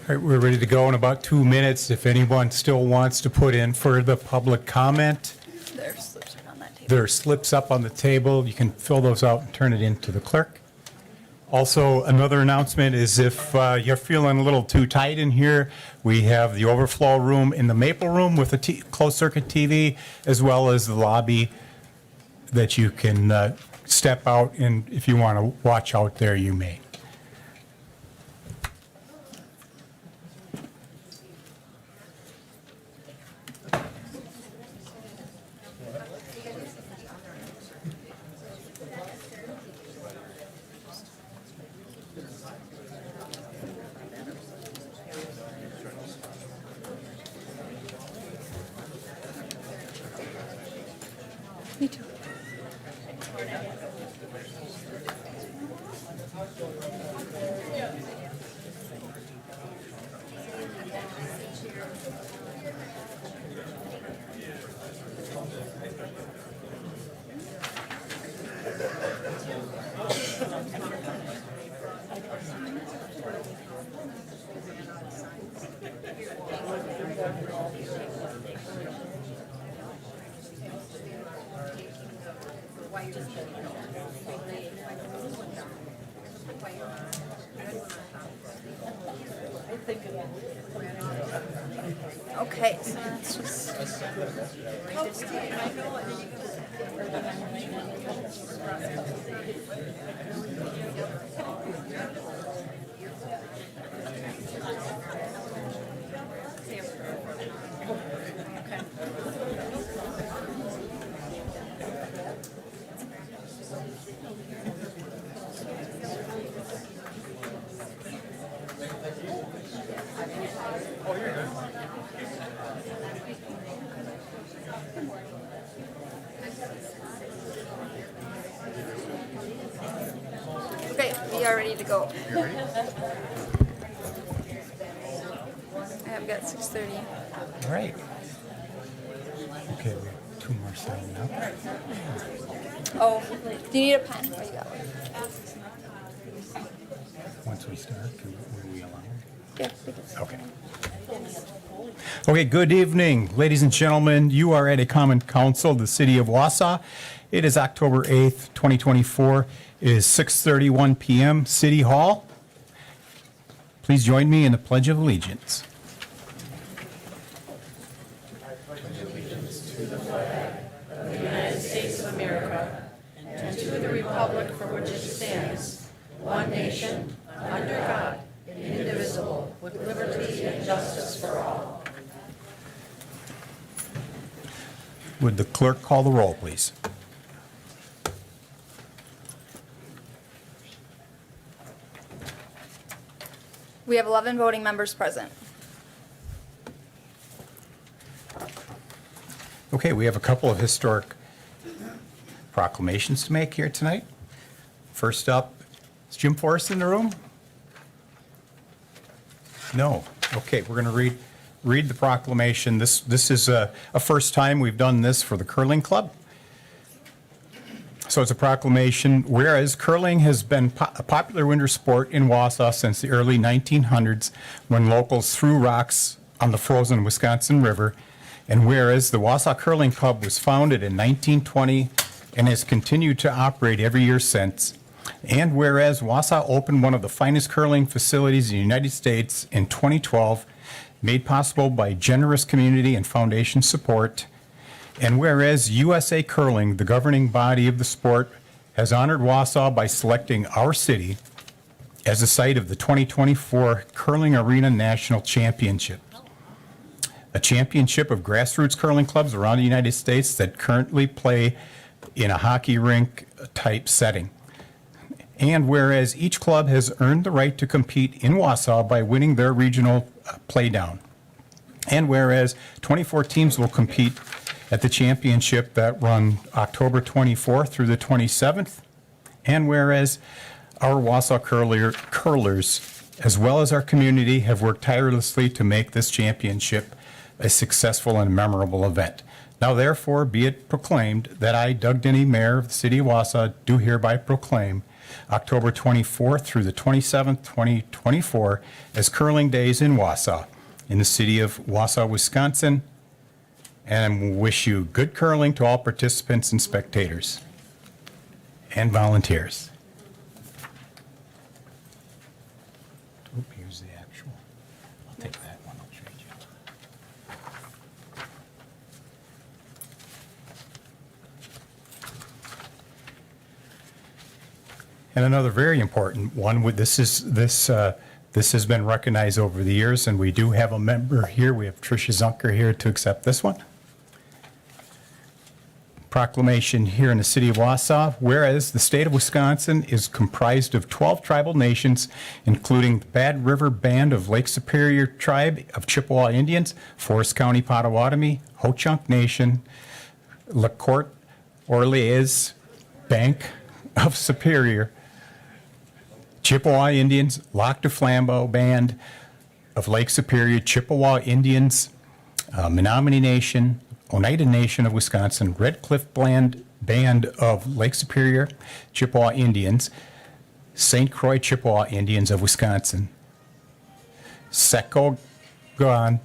All right, we're ready to go in about 2 minutes. If anyone still wants to put in further public comment, Their slips are on that table. there are slips up on the table. You can fill those out and turn it in to the clerk. Also, another announcement is if you're feeling a little too tight in here, we have the overflow room in the Maple Room with a closed-circuit TV, as well as the lobby that you can step out, and if you want to watch out there, you may. Me too. Okay, so that's just. Okay, we are ready to go. I've got 6:30. All right. Okay, we have 2 more signing up. Oh, do you need a pen? Oh, you got one. Once we start, will we allow? Yeah, we can. Okay. Okay, good evening, ladies and gentlemen. You are at a common council of the city of Wausau. It is October 8th, 2024. It is 6:31 p.m. City Hall. Please join me in the Pledge of Allegiance. United States of America, and to the republic for which it stands, one nation, under God, indivisible, with liberty and justice for all. Would the clerk call the roll, please? We have 11 voting members present. Okay, we have a couple of historic proclamations to make here tonight. First up, is Jim Forrest in the room? No. Okay, we're going to read the proclamation. This is a first time we've done this for the curling club. So it's a proclamation, whereas curling has been a popular winter sport in Wausau since the early 1900s when locals threw rocks on the frozen Wisconsin River, and whereas the Wausau Curling Club was founded in 1920 and has continued to operate every year since, and whereas Wausau opened one of the finest curling facilities in the United States in 2012, made possible by generous community and foundation support, and whereas USA Curling, the governing body of the sport, has honored Wausau by selecting our city as the site of the 2024 Curling Arena National Championship, a championship of grassroots curling clubs around the United States that currently play in a hockey rink type setting. And whereas each club has earned the right to compete in Wausau by winning their regional playdown. And whereas 24 teams will compete at the championship that run October 24th through the 27th. And whereas our Wausau curlers, as well as our community, have worked tirelessly to make this championship a successful and memorable event. Now therefore be it proclaimed that I, Doug Denny, Mayor of the City of Wausau, do hereby proclaim October 24th through the 27th, 2024, as Curling Days in Wausau, in the city of Wausau, Wisconsin. And wish you good curling to all participants and spectators and volunteers. Here's the actual. I'll take that one. I'll trade you. And another very important one. This has been recognized over the years, and we do have a member here. We have Tricia Zunker here to accept this one. Proclamation here in the city of Wausau, whereas the state of Wisconsin is comprised of 12 tribal nations, including the Bad River Band of Lake Superior Tribe of Chippewa Indians, Forest County Potawatomi, Ho-Chunk Nation, LaCourte Orleans Bank of Superior, Chippewa Indians, Lac du Flambeau Band of Lake Superior, Chippewa Indians, Menominee Nation, Oneida Nation of Wisconsin, Red Cliff Band of Lake Superior, Chippewa Indians, St. Croix Chippewa Indians of Wisconsin, Secogan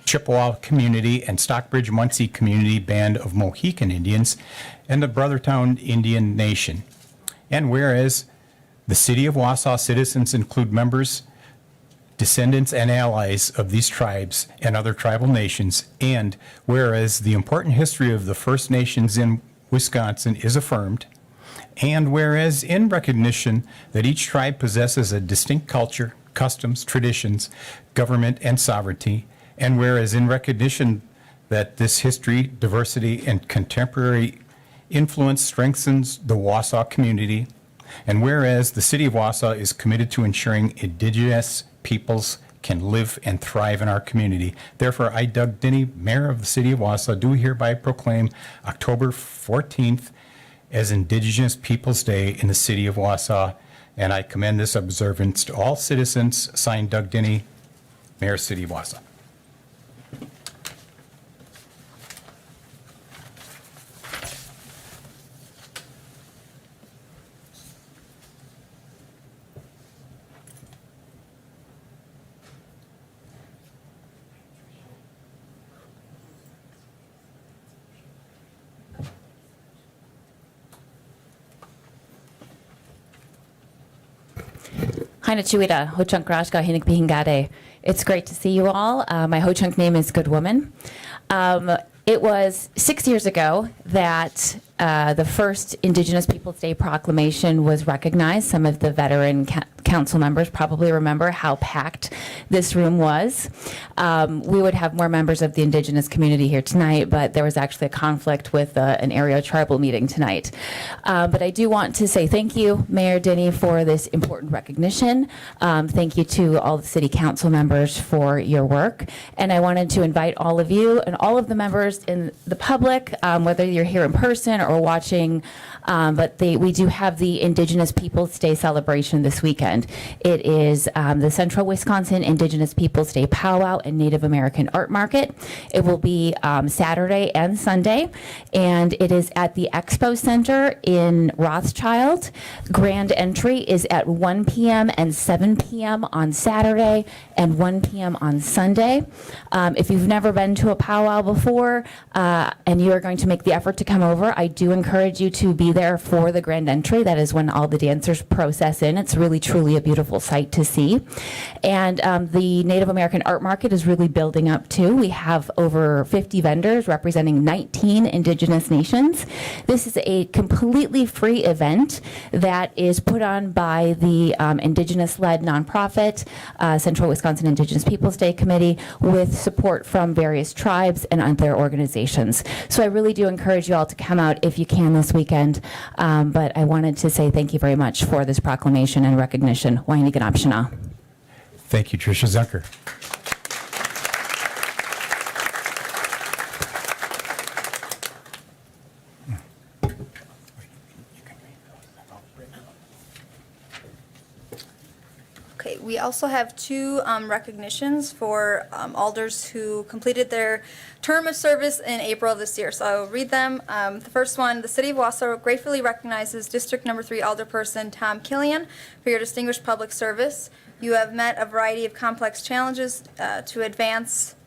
Chippewa Community and Stockbridge Muncie Community Band of Mohican Indians, and the Brothertown Indian Nation. And whereas the city of Wausau citizens include members, descendants, and allies of these tribes and other tribal nations, and whereas the important history of the First Nations in Wisconsin is affirmed, and whereas in recognition that each tribe possesses a distinct culture, customs, traditions, government, and sovereignty, and whereas in recognition that this history, diversity, and contemporary influence strengthens the Wausau community, and whereas the city of Wausau is committed to ensuring Indigenous peoples can live and thrive in our community. Therefore, I, Doug Denny, Mayor of the City of Wausau, do hereby proclaim October 14th as Indigenous Peoples Day in the City of Wausau, and I commend this observance to all citizens. Signed, Doug Denny, Mayor, City of Wausau. Haina Chiwita, Ho-Chunk Rashka, Hinik Bihingade. It's great to see you all. My Ho-Chunk name is Good Woman. It was 6 years ago that the first Indigenous Peoples Day proclamation was recognized. Some of the veteran council members probably remember how packed this room was. We would have more members of the Indigenous community here tonight, but there was actually a conflict with an area tribal meeting tonight. But I do want to say thank you, Mayor Denny, for this important recognition. Thank you to all the city council members for your work. And I wanted to invite all of you and all of the members in the public, whether you're here in person or watching, but we do have the Indigenous Peoples Day celebration this weekend. It is the Central Wisconsin Indigenous Peoples Day Powwow and Native American Art Market. It will be Saturday and Sunday, and it is at the Expo Center in Rothschild. Grand entry is at 1 p.m. and 7 p.m. on Saturday and 1 p.m. on Sunday. If you've never been to a powwow before and you are going to make the effort to come over, I do encourage you to be there for the grand entry. That is when all the dancers process in. It's really, truly a beautiful sight to see. And the Native American Art Market is really building up too. We have over 50 vendors representing 19 Indigenous nations. This is a completely free event that is put on by the Indigenous-led nonprofit, Central Wisconsin Indigenous Peoples Day Committee, with support from various tribes and other organizations. So I really do encourage you all to come out if you can this weekend. But I wanted to say thank you very much for this proclamation and recognition. Wainigan Optional. Thank you, Tricia Zunker. Okay, We also have two recognitions for alders who completed their term of service in April of this year. So I will read them. The first one, the City of Wausau gratefully recognizes District Number 3 Alderperson Tom Killian for your distinguished public service. You have met a variety of complex challenges to advance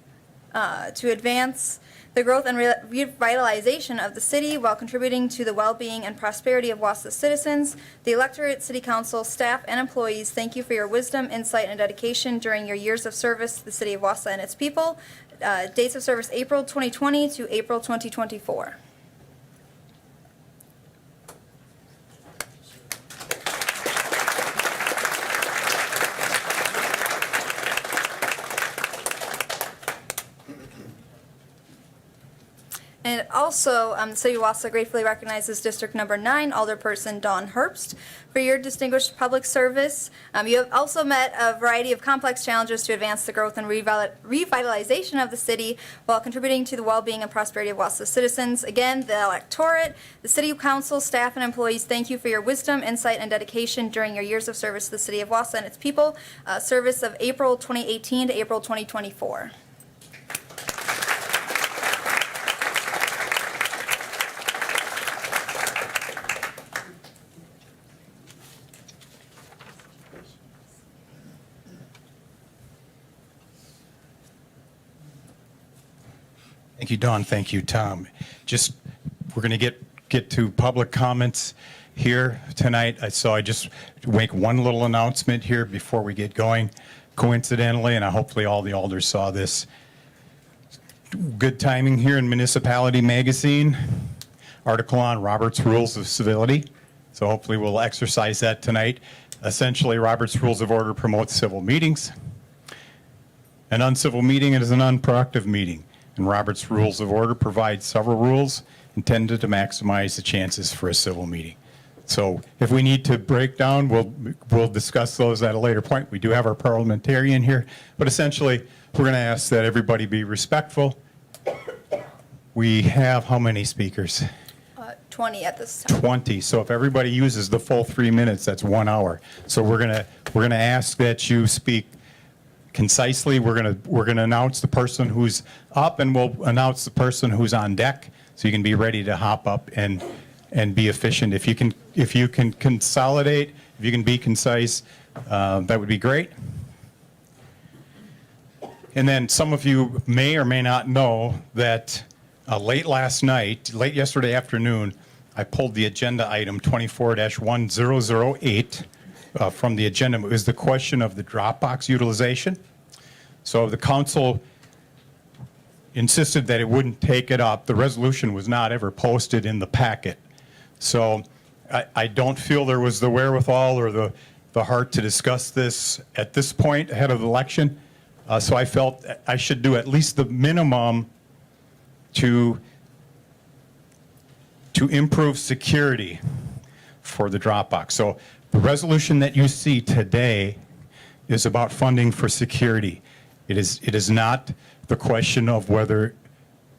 the growth and revitalization of the city while contributing to the well-being and prosperity of Wausau citizens. The electorate, city council, staff, and employees thank you for your wisdom, insight, and dedication during your years of service to the city of Wausau and its people. Dates of service April 2020 to April 2024. And also, the City of Wausau gratefully recognizes District Number 9 Alderperson Dawn Herbst for your distinguished public service. You have also met a variety of complex challenges to advance the growth and revitalization of the city while contributing to the well-being and prosperity of Wausau citizens. Again, the electorate, the City Council, staff, and employees thank you for your wisdom, insight, and dedication during your years of service to the City of Wausau and its people. Service of April 2018 to April 2024. Thank you, Dawn. Thank you, Tom. We're going to get to public comments here tonight. So I just make one little announcement here before we get going. Coincidentally, and hopefully all the alders saw this, good timing here in Municipality Magazine, article on Robert's Rules of Civility. So hopefully we'll exercise that tonight. Essentially, Robert's Rules of Order promotes civil meetings. An uncivil meeting is an unproductive meeting. And Robert's Rules of Order provide several rules intended to maximize the chances for a civil meeting. So if we need to break down, we'll discuss those at a later point. We do have our parliamentarian here, but essentially we're going to ask that everybody be respectful. We have how many speakers? 20 at this time. 20. So if everybody uses the full 3 minutes, that's 1 hour. So we're gonna ask that you speak concisely. We're gonna announce the person who's up, and we'll announce the person who's on deck, so you can be ready to hop up and be efficient. If you can consolidate, if you can be concise, that would be great. And then some of you may or may not know that late yesterday afternoon, I pulled the agenda item 24-1008 from the agenda. It was the question of the Dropbox utilization. So the council insisted that it wouldn't take it up. The resolution was not ever posted in the packet. So I don't feel there was the wherewithal or the heart to discuss this at this point ahead of the election. So I felt I should do at least the minimum to improve security for the Dropbox. So the resolution that you see today is about funding for security. It is not the question of whether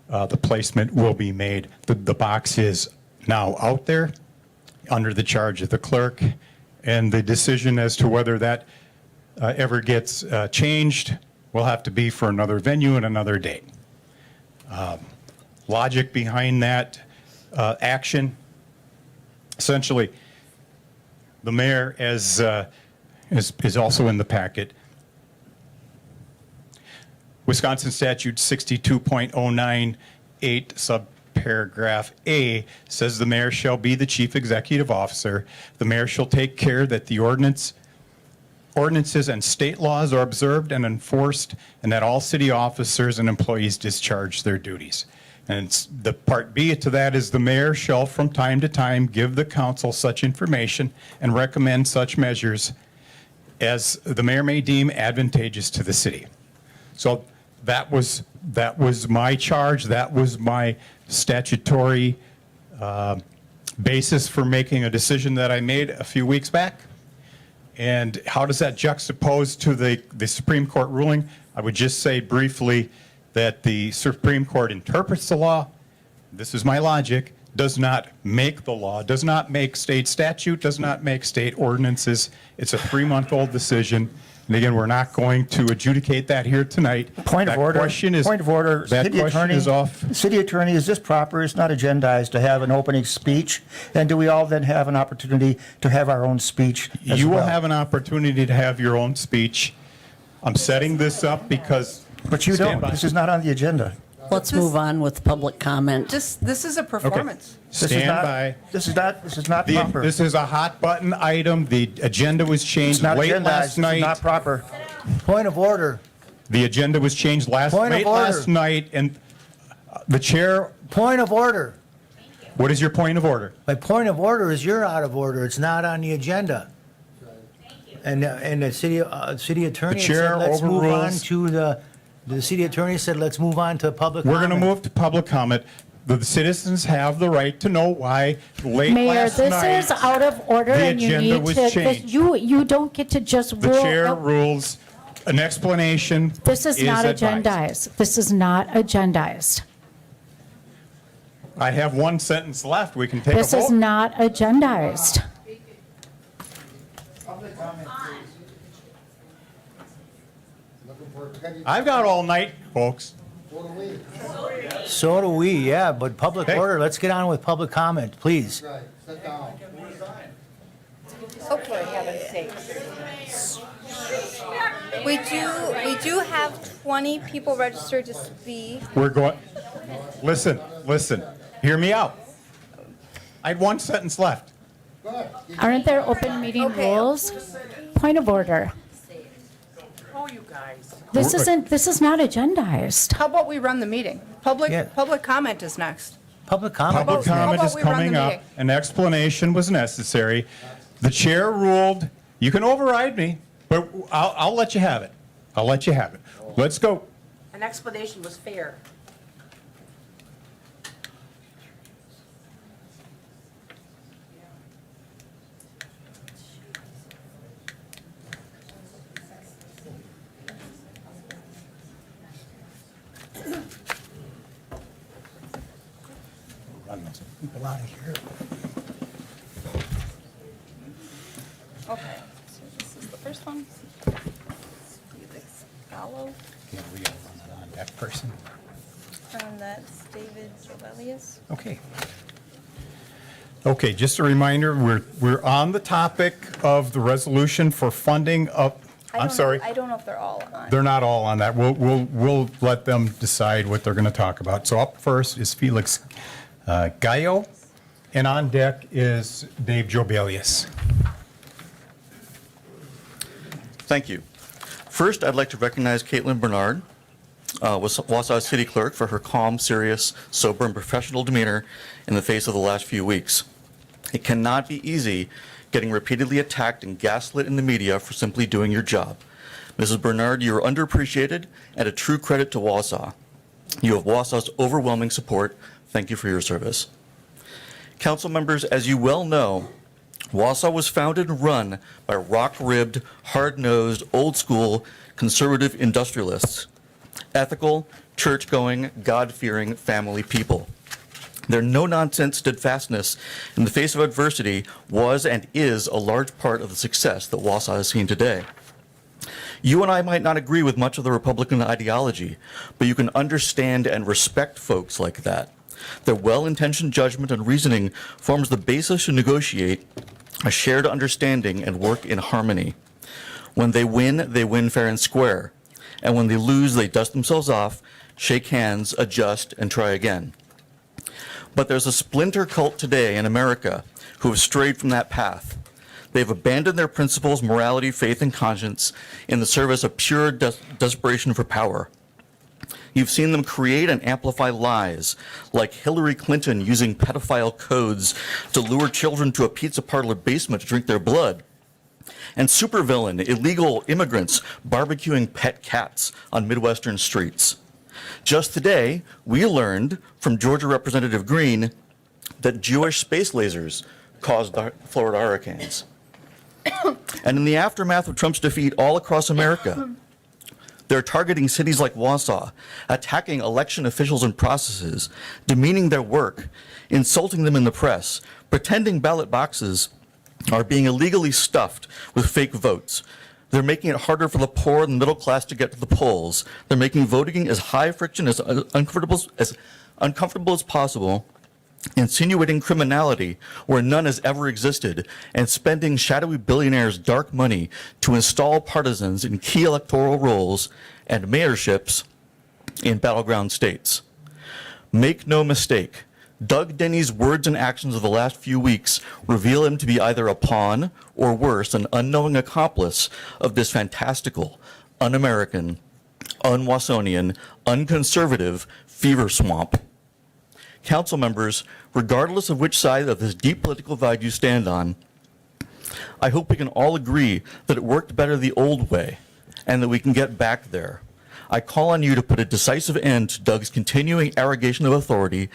the placement will be made. The box is now out there under the charge of the clerk, and the decision as to whether that ever gets changed will have to be for another venue and another date. Logic behind that action, essentially, the mayor, as is also in the packet, Wisconsin Statute 62.098 subparagraph A says the mayor shall be the chief executive officer. The mayor shall take care that the ordinances and state laws are observed and enforced, and that all city officers and employees discharge their duties. And the part B to that is the mayor shall from time to time give the council such information and recommend such measures as the mayor may deem advantageous to the city. So that was my charge. That was my statutory basis for making a decision that I made a few weeks back. And how does that juxtapose to the Supreme Court ruling? I would just say briefly that the Supreme Court interprets the law. This is my logic. Does not make the law, does not make state statute, does not make state ordinances. It's a 3-month-old decision. And again, we're not going to adjudicate that here tonight. Point of That order. question is- Point of order. That City question attorney is off. City attorney, is this proper? It's not agendized to have an opening speech? And do we all then have an opportunity to have our own speech as You will well? have an opportunity to have your own speech. I'm setting this up because. But you Stand don't. by. This is not on the agenda. Let's move on with public comment. This is a performance. This is Stand not- by. This is not proper. This is a hot button item. The agenda was It's changed not late agendized. last This is night. not proper. Point of order. The agenda was changed Point of late order. last night, and the chair, Point of order. what is your point of order? My point of order is you're out of order. It's not on the agenda. And the city attorney The chair said, let's move on overrules- to the city attorney said, let's move on to public We're comment. going to move to public comment. The citizens have the right to know why late Mayor, last this night. is out of order the and you agenda need was to, changed. you don't get to just The rule. chair rules an explanation This is not advised. agendized. This is not agendized. I have one sentence left. We can take a This is vote. not agendized. I've got all night, folks. So do we, yeah, but public Hey. order, let's get on with public comment, please. Okay. We do have 20 people registered to speak. We're going, listen, hear me out. I had one sentence left. Aren't there open meeting Okay. rules? Point of order. Oh, you guys. This is not agendized. How about we run the meeting? Yeah. Public comment is next. Public comment. Public how comment about is we run the coming up. meeting? An explanation was necessary. The chair ruled, you can override me, but I'll let you have it. I'll let you have it. Let's go. An explanation was fair. People out of here. Okay, so this is the first one. Felix Gallo, Yeah, we got one on that person. and that's David Jovelius. Okay. Okay, just a reminder, we're on the topic of the resolution for funding of, I'm sorry. I don't know if they're all on. They're not all on that. We'll let them decide what they're going to talk about. So up first is Felix Gallo, and on deck is Dave Jobelius. Thank you. First, I'd like to recognize Caitlin Bernard, Wausau City Clerk, for her calm, serious, sober, and professional demeanor in the face of the last few weeks. It cannot be easy getting repeatedly attacked and gaslit in the media for simply doing your job. Mrs. Bernard, you are underappreciated and a true credit to Wausau. You have Wausau's overwhelming support. Thank you for your service. Council members, as you well know, Wausau was founded and run by rock-ribbed, hard-nosed, old-school, conservative industrialists, ethical, church-going, God-fearing family people. Their no-nonsense steadfastness in the face of adversity was and is a large part of the success that Wausau has seen today. You and I might not agree with much of the Republican ideology, but you can understand and respect folks like that. Their well-intentioned judgment and reasoning forms the basis to negotiate a shared understanding and work in harmony. When they win fair and square. And when they lose, they dust themselves off, shake hands, adjust, and try again. But there's a splinter cult today in America who have strayed from that path. They've abandoned their principles, morality, faith, and conscience in the service of pure desperation for power. You've seen them create and amplify lies, like Hillary Clinton using pedophile codes to lure children to a pizza parlor basement to drink their blood, and supervillain illegal immigrants barbecuing pet cats on Midwestern streets. Just today, we learned from Georgia Representative Green that Jewish space lasers caused the Florida hurricanes. And in the aftermath of Trump's defeat all across America, they're targeting cities like Wausau, attacking election officials and processes, demeaning their work, insulting them in the press, pretending ballot boxes are being illegally stuffed with fake votes. They're making it harder for the poor and middle class to get to the polls. They're making voting as high friction, as uncomfortable as possible, insinuating criminality where none has ever existed, and spending shadowy billionaires' dark money to install partisans in key electoral roles and mayorships in battleground states. Make no mistake, Doug Denny's words and actions of the last few weeks reveal him to be either a pawn or worse, an unknowing accomplice of this fantastical, un-American, un-Wausonian, unconservative fever swamp. Council members, regardless of which side of this deep political divide you stand on, I hope we can all agree that it worked better the old way and that we can get back there. I call on you to put a decisive end to Doug's continuing arrogation of authority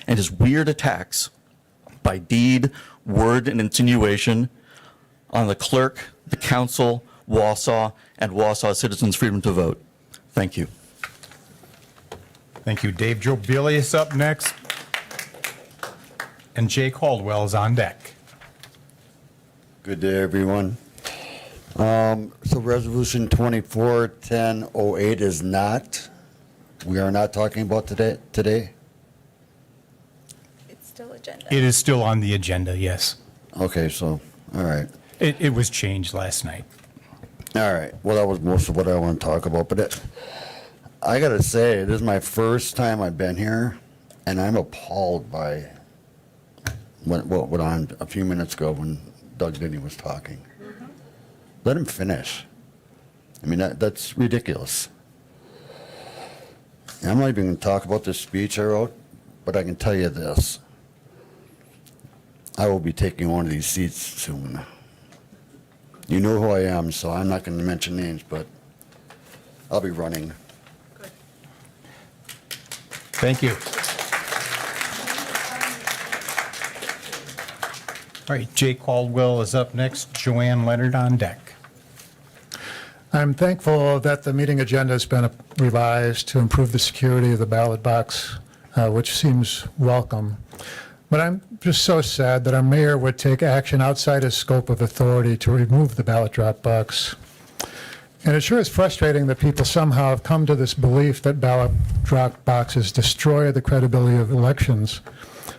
and his weird attacks by deed, word, and insinuation on the clerk, the council, Wausau, and Wausau citizens' freedom to vote. Thank you. Thank you. Dave Jobilli is up next. And Jay Caldwell is on deck. Good day, everyone. So Resolution 24-1008 is not, we are not talking about today? It's still agenda. It is still on the agenda, yes. Okay, so, all right. It was changed last night. All right, well, that was most of what I want to talk about, but I gotta say, it is my first time I've been here, and I'm appalled by what went on a few minutes ago when Doug Denny was talking. Let him finish. I mean, that's ridiculous. And I'm not even going to talk about this speech I wrote, but I can tell you this. I will be taking one of these seats soon. You know who I am, so I'm not going to mention names, but I'll be running. Thank you. All right, Jay Caldwell is up next. Joanne Leonard on deck. I'm thankful that the meeting agenda has been revised to improve the security of the ballot box, which seems welcome. But I'm just so sad that our mayor would take action outside his scope of authority to remove the ballot drop box. And it sure is frustrating that people somehow have come to this belief that ballot drop boxes destroy the credibility of elections.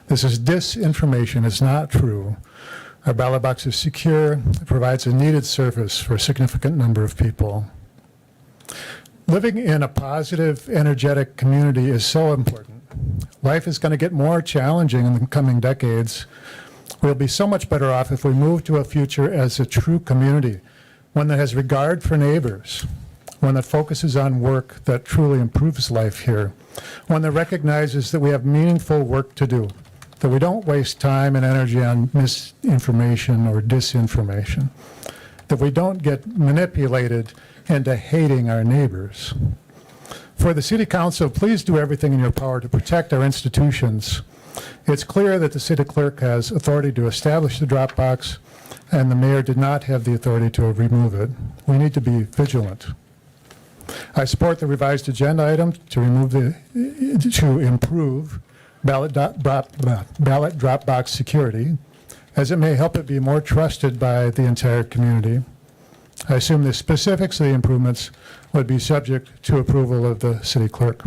This is disinformation. It's not true. Our ballot box is secure. It provides a needed service for a significant number of people. Living in a positive, energetic community is so important. Life is going to get more challenging in the coming decades. We'll be so much better off if we move to a future as a true community, one that has regard for neighbors, one that focuses on work that truly improves life here, one that recognizes that we have meaningful work to do, that we don't waste time and energy on misinformation or disinformation, that we don't get manipulated into hating our neighbors. For the City Council, please do everything in your power to protect our institutions. It's clear that the City Clerk has authority to establish the drop box, and the Mayor did not have the authority to remove it. We need to be vigilant. I support the revised agenda item to improve ballot drop box security, as it may help it be more trusted by the entire community. I assume the specifics of the improvements would be subject to approval of the City Clerk.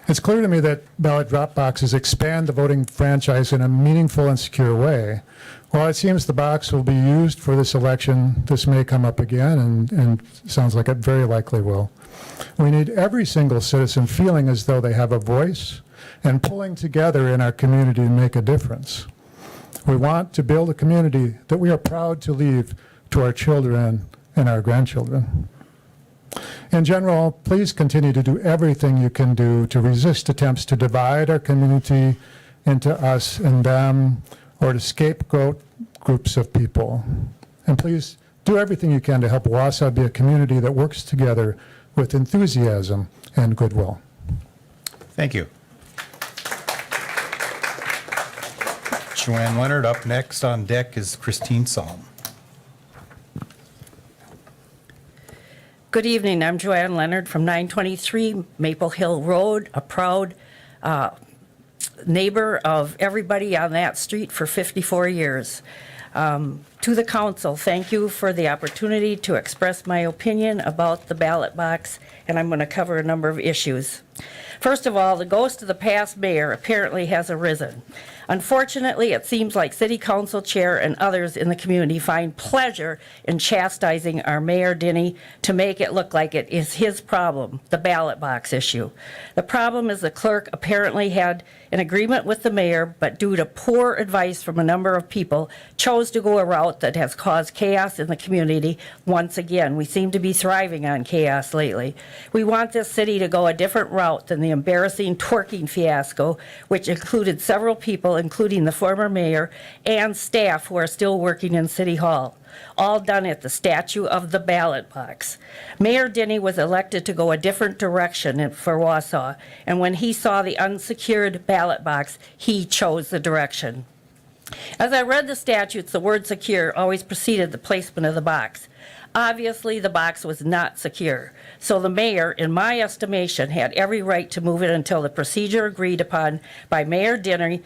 It's clear to me that ballot drop boxes expand the voting franchise in a meaningful and secure way. While it seems the box will be used for this election, this may come up again, and sounds like it very likely will. We need every single citizen feeling as though they have a voice and pulling together in our community to make a difference. We want to build a community that we are proud to leave to our children and our grandchildren. In general, please continue to do everything you can do to resist attempts to divide our community into us and them, or to scapegoat groups of people. And please do everything you can to help Wausau be a community that works together with enthusiasm and goodwill. Thank you. Joanne Leonard. Up next on deck is Christine Salm. Good evening. I'm Joanne Leonard from 923 Maple Hill Road, a proud neighbor of everybody on that street for 54 years. To the council, thank you for the opportunity to express my opinion about the ballot box, and I'm going to cover a number of issues. First of all, the ghost of the past mayor apparently has arisen. Unfortunately, it seems like city council chair and others in the community find pleasure in chastising our Mayor Denny to make it look like it is his problem, the ballot box issue. The problem is the clerk apparently had an agreement with the mayor, but due to poor advice from a number of people, chose to go a route that has caused chaos in the community once again. We seem to be thriving on chaos lately. We want this city to go a different route than the embarrassing twerking fiasco, which included several people, including the former mayor and staff who are still working in City Hall, all done at the statue of the ballot box. Mayor Denny was elected to go a different direction for Wausau, and when he saw the unsecured ballot box, he chose the direction. As I read the statutes, the word secure always preceded the placement of the box. Obviously, the box was not secure, so the mayor, in my estimation, had every right to move it until the procedure agreed upon by Mayor Denny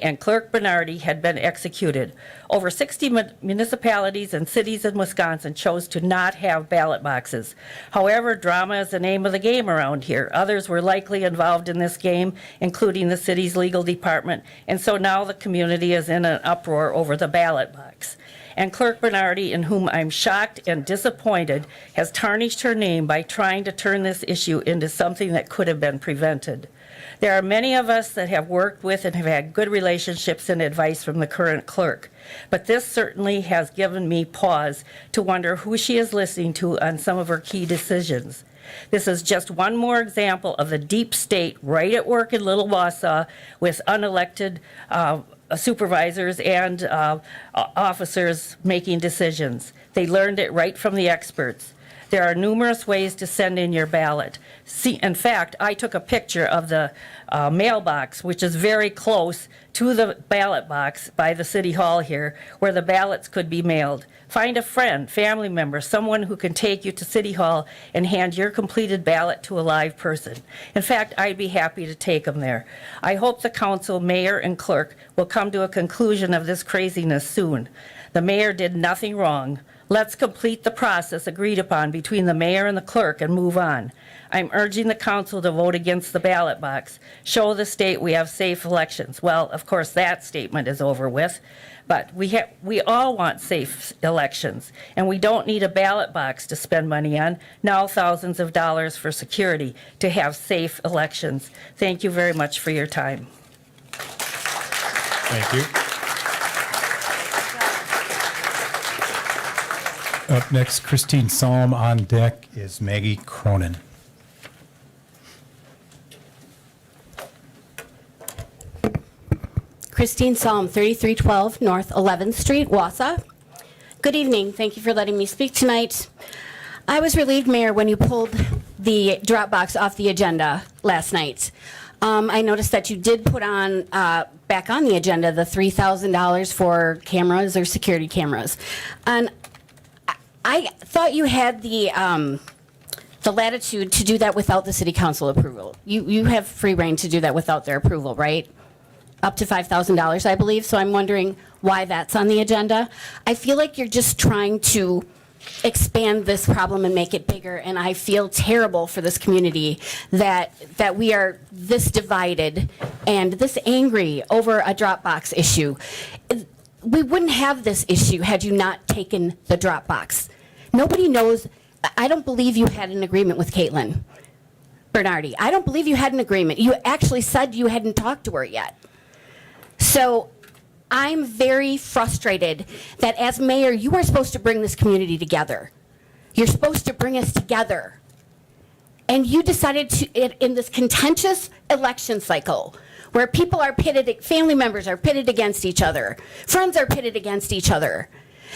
and Clerk Bernardi had been executed. Over 60 municipalities and cities in Wisconsin chose to not have ballot boxes. However, drama is the name of the game around here. Others were likely involved in this game, including the city's legal department, and so now the community is in an uproar over the ballot box. And Clerk Bernardi, in whom I'm shocked and disappointed, has tarnished her name by trying to turn this issue into something that could have been prevented. There are many of us that have worked with and have had good relationships and advice from the current clerk, but this certainly has given me pause to wonder who she is listening to on some of her key decisions. This is just one more example of the deep state right at work in Little Wausau with unelected supervisors and officers making decisions. They learned it right from the experts. There are numerous ways to send in your ballot. See, in fact, I took a picture of the mailbox, which is very close to the ballot box by the city hall here, where the ballots could be mailed. Find a friend, family member, someone who can take you to City Hall and hand your completed ballot to a live person. In fact, I'd be happy to take them there. I hope the council, mayor, and clerk will come to a conclusion of this craziness soon. The mayor did nothing wrong. Let's complete the process agreed upon between the mayor and the clerk and move on. I'm urging the council to vote against the ballot box. Show the state we have safe elections. Well, of course, that statement is over with. But we all want safe elections, and we don't need a ballot box to spend money on, now thousands of dollars for security, to have safe elections. Thank you very much for your time. Thank you. Up next, Christine Salm. On deck is Maggie Cronin. Christine Salm, 3312 North 11th Street, Wausau. Good evening. Thank you for letting me speak tonight. I was relieved, Mayor, when you pulled the drop box off the agenda last night. I noticed that you did put on back on the agenda the $3,000 for cameras or security cameras. And I thought you had the latitude to do that without the city council approval. You have free reign to do that without their approval, right? Up to $5,000, I believe. So I'm wondering why that's on the agenda. I feel like you're just trying to expand this problem and make it bigger, and I feel terrible for this community that we are this divided and this angry over a Dropbox issue. We wouldn't have this issue had you not taken the Dropbox. Nobody knows. I don't believe you had an agreement with Caitlin Bernardi. I don't believe you had an agreement. You actually said you hadn't talked to her yet. So I'm very frustrated that as mayor, you are supposed to bring this community together. You're supposed to bring us together. And you decided to, in this contentious election cycle, where people are pitted, family members are pitted against each other, friends are pitted against each other,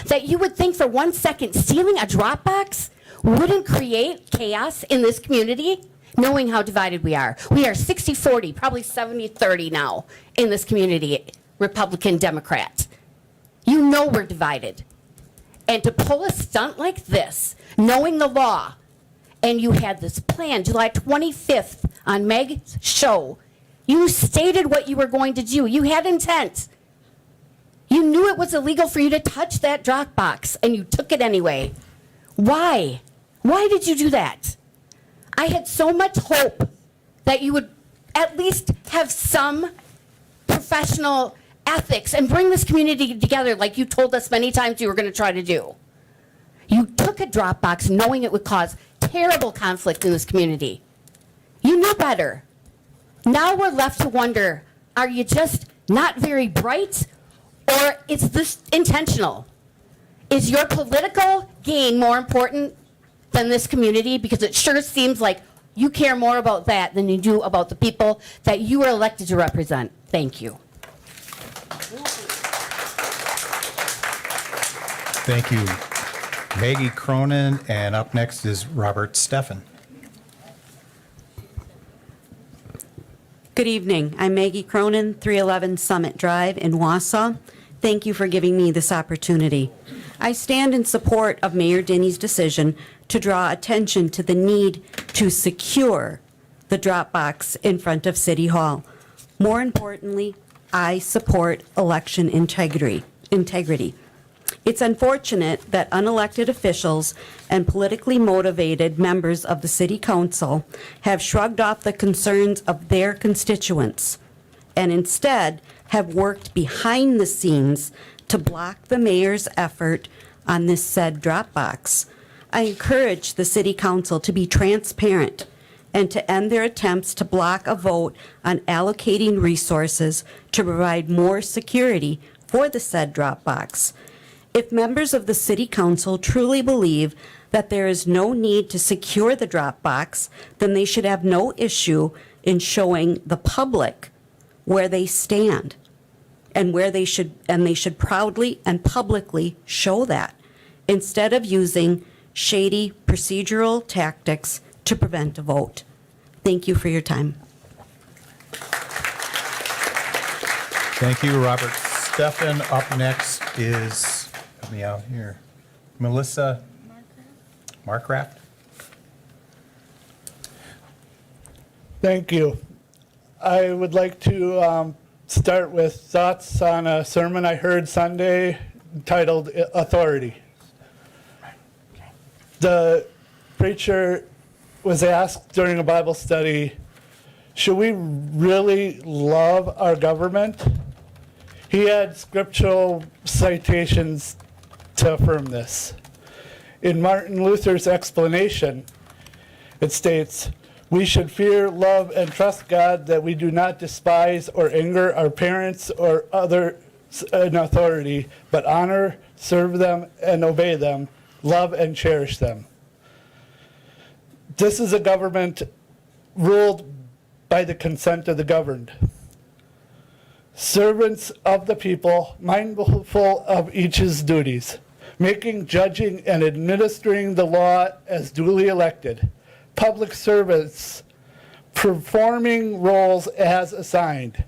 that you would think for 1 second stealing a Dropbox wouldn't create chaos in this community, knowing how divided we are. We are 60-40, probably 70-30 now in this community, Republican, Democrat. You know we're divided. And to pull a stunt like this, knowing the law, and you had this plan, July 25th on Meg's show, you stated what you were going to do. You had intent. You knew it was illegal for you to touch that drop box, and you took it anyway. Why? Why did you do that? I had so much hope that you would at least have some professional ethics and bring this community together like you told us many times you were going to try to do. You took a drop box knowing it would cause terrible conflict in this community. You knew better. Now we're left to wonder, are you just not very bright, or is this intentional? Is your political gain more important than this community? Because it sure seems like you care more about that than you do about the people that you are elected to represent. Thank you. Thank you, Maggie Cronin, and up next is Robert Steffen. Good evening. I'm Maggie Cronin, 311 Summit Drive in Wausau. Thank you for giving me this opportunity. I stand in support of Mayor Denny's decision to draw attention to the need to secure the drop box in front of City Hall. More importantly, I support election integrity. It's unfortunate that unelected officials and politically motivated members of the City Council have shrugged off the concerns of their constituents and instead have worked behind the scenes to block the mayor's effort on this said drop box. I encourage the City Council to be transparent and to end their attempts to block a vote on allocating resources to provide more security for the said drop box. If members of the City Council truly believe that there is no need to secure the drop box, then they should have no issue in showing the public where they stand and they should proudly and publicly show that instead of using shady procedural tactics to prevent a vote. Thank you for your time. Thank you, Robert Steffen. Up next is, help me out here, Melissa Markraft. Thank you. I would like to start with thoughts on a sermon I heard Sunday titled Authority. The preacher was asked during a Bible study, should we really love our government? He had scriptural citations to affirm this. In Martin Luther's explanation, it states, we should fear, love, and trust God, that we do not despise or anger our parents or others in authority, but honor, serve them, and obey them, love and cherish them. This is a government ruled by the consent of the governed. Servants of the people, mindful of each's duties, making, judging, and administering the law as duly elected. Public servants performing roles as assigned.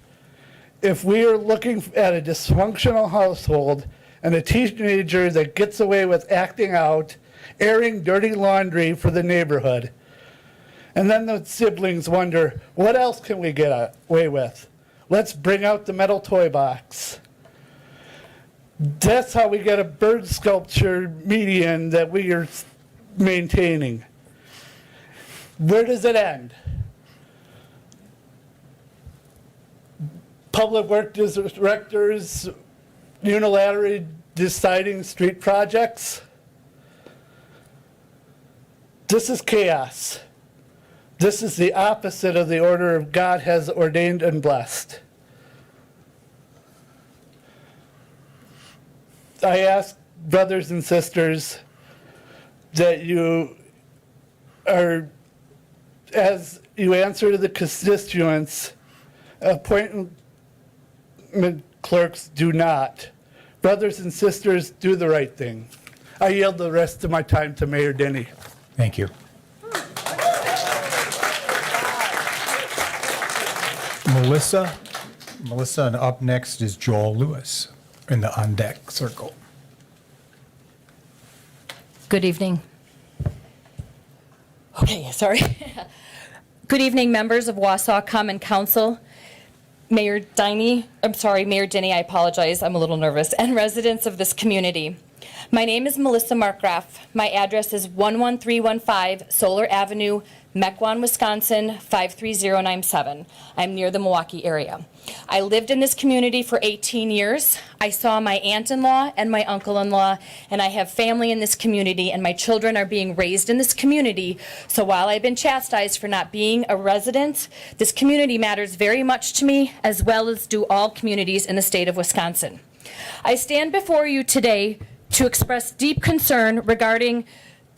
If we are looking at a dysfunctional household and a teenager that gets away with acting out, airing dirty laundry for the neighborhood, and then the siblings wonder, what else can we get away with? Let's bring out the metal toy box. That's how we get a bird sculpture median that we are maintaining. Where does it end? Public work directors unilaterally deciding street projects? This is chaos. This is the opposite of the order of God has ordained and blessed. I ask brothers and sisters that you are, as you answer to the constituents, appointment clerks do not. Brothers and sisters, do the right thing. I yield the rest of my time to Mayor Denny. Thank you. Melissa, and up next is Joel Lewis in the on deck circle. Good evening. Okay, sorry. Good evening, members of Wausau Common Council. Mayor Denny, I apologize, I'm a little nervous, and residents of this community. My name is Melissa Markgraf. My address is 11315 Solar Avenue, Mequon, Wisconsin, 53097. I'm near the Milwaukee area. I lived in this community for 18 years. I saw my aunt-in-law and my uncle-in-law, and I have family in this community, and my children are being raised in this community. So while I've been chastised for not being a resident, this community matters very much to me, as well as do all communities in the state of Wisconsin. I stand before you today to express deep concern regarding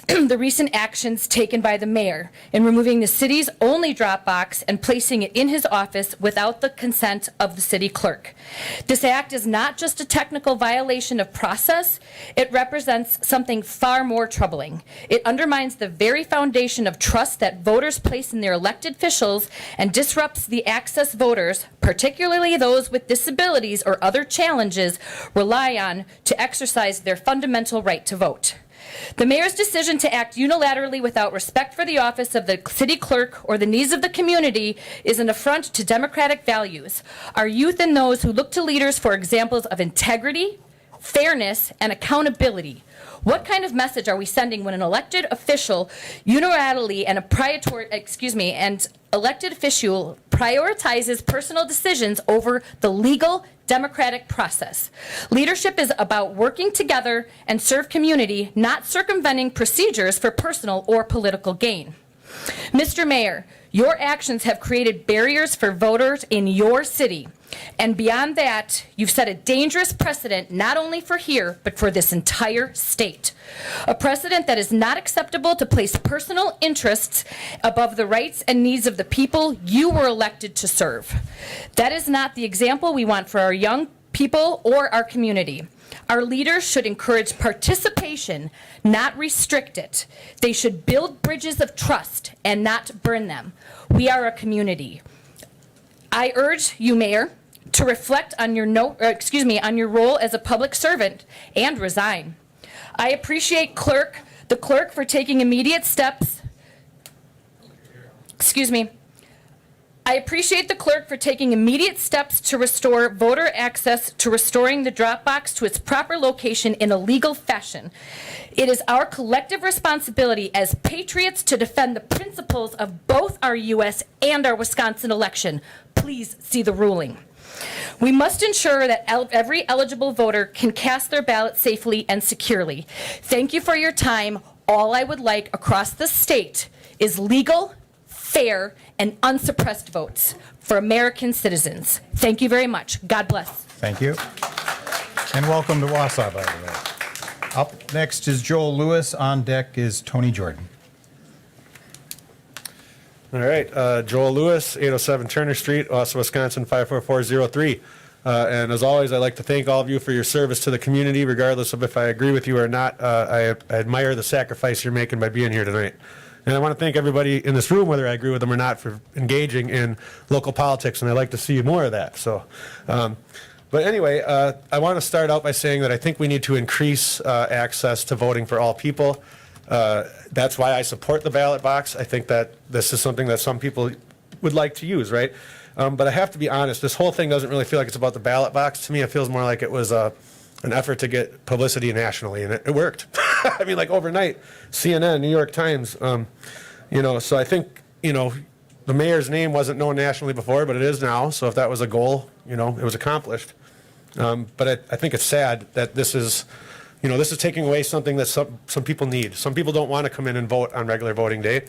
the recent actions taken by the mayor in removing the city's only drop box and placing it in his office without the consent of the city clerk. This act is not just a technical violation of process, it represents something far more troubling. It undermines the very foundation of trust that voters place in their elected officials and disrupts the access voters, particularly those with disabilities or other challenges, rely on to exercise their fundamental right to vote. The mayor's decision to act unilaterally without respect for the office of the city clerk or the needs of the community is an affront to democratic values. Our youth and those who look to leaders for examples of integrity, fairness, and accountability. What kind of message are we sending when an elected official unilaterally and elected official prioritizes personal decisions over the legal democratic process? Leadership is about working together and serve community, not circumventing procedures for personal or political gain. Mr. Mayor, your actions have created barriers for voters in your city. And beyond that, you've set a dangerous precedent not only for here, but for this entire state. A precedent that is not acceptable to place personal interests above the rights and needs of the people you were elected to serve. That is not the example we want for our young people or our community. Our leaders should encourage participation, not restrict it. They should build bridges of trust and not burn them. We are a community. I urge you, Mayor, to reflect on your on your role as a public servant and resign. I appreciate the clerk for taking immediate steps. I appreciate the clerk for taking immediate steps to restore voter access to restoring the drop box to its proper location in a legal fashion. It is our collective responsibility as patriots to defend the principles of both our U.S. and our Wisconsin election. Please see the ruling. We must ensure that every eligible voter can cast their ballot safely and securely. Thank you for your time. All I would like across the state is legal, fair, and unsuppressed votes for American citizens. Thank you very much. God bless. Thank you. And welcome to Wausau, by the way. Up next is Joel Lewis. On deck is Tony Jordan. All right, Joel Lewis, 807 Turner Street, Wausau, Wisconsin, 54403. And as always, I'd like to thank all of you for your service to the community, regardless of if I agree with you or not. I admire the sacrifice you're making by being here tonight. And I want to thank everybody in this room, whether I agree with them or not, for engaging in local politics, and I'd like to see more of that. So, but anyway, I want to start out by saying that I think we need to increase access to voting for all people. That's why I support the ballot box. I think that this is something that some people would like to use, right? But I have to be honest, this whole thing doesn't really feel like it's about the ballot box. To me, it feels more like it was an effort to get publicity nationally, and it worked. I mean, like overnight, CNN, New York Times, so I think, the mayor's name wasn't known nationally before, but it is now. So if that was a goal, it was accomplished. But I think it's sad that this is taking away something that some people need. Some people don't want to come in and vote on regular voting day,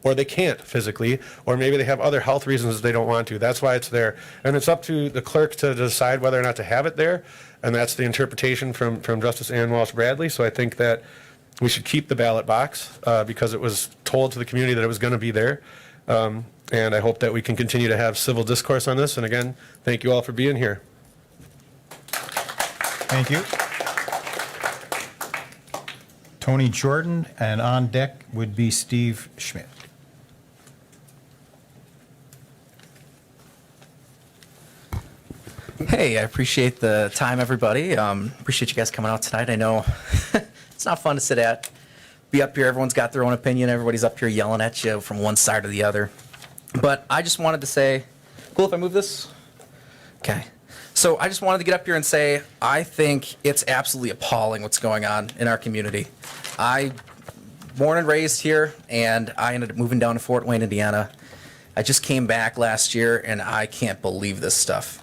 or they can't physically, or maybe they have other health reasons they don't want to. That's why it's there. And it's up to the clerk to decide whether or not to have it there, and that's the interpretation from Justice Ann Walsh Bradley. So I think that we should keep the ballot box because it was told to the community that it was going to be there. And I hope that we can continue to have civil discourse on this. And again, thank you all for being here. Thank you. Tony Jordan, and on deck would be Steve Schmidt. Hey, I appreciate the time, everybody. Appreciate you guys coming out tonight. I know it's not fun to be up here. Everyone's got their own opinion. Everybody's up here yelling at you from one side or the other. But I just wanted to say, cool if I move this? Okay. So I just wanted to get up here and say, I think it's absolutely appalling what's going on in our community. I born and raised here, and I ended up moving down to Fort Wayne, Indiana. I just came back last year, and I can't believe this stuff.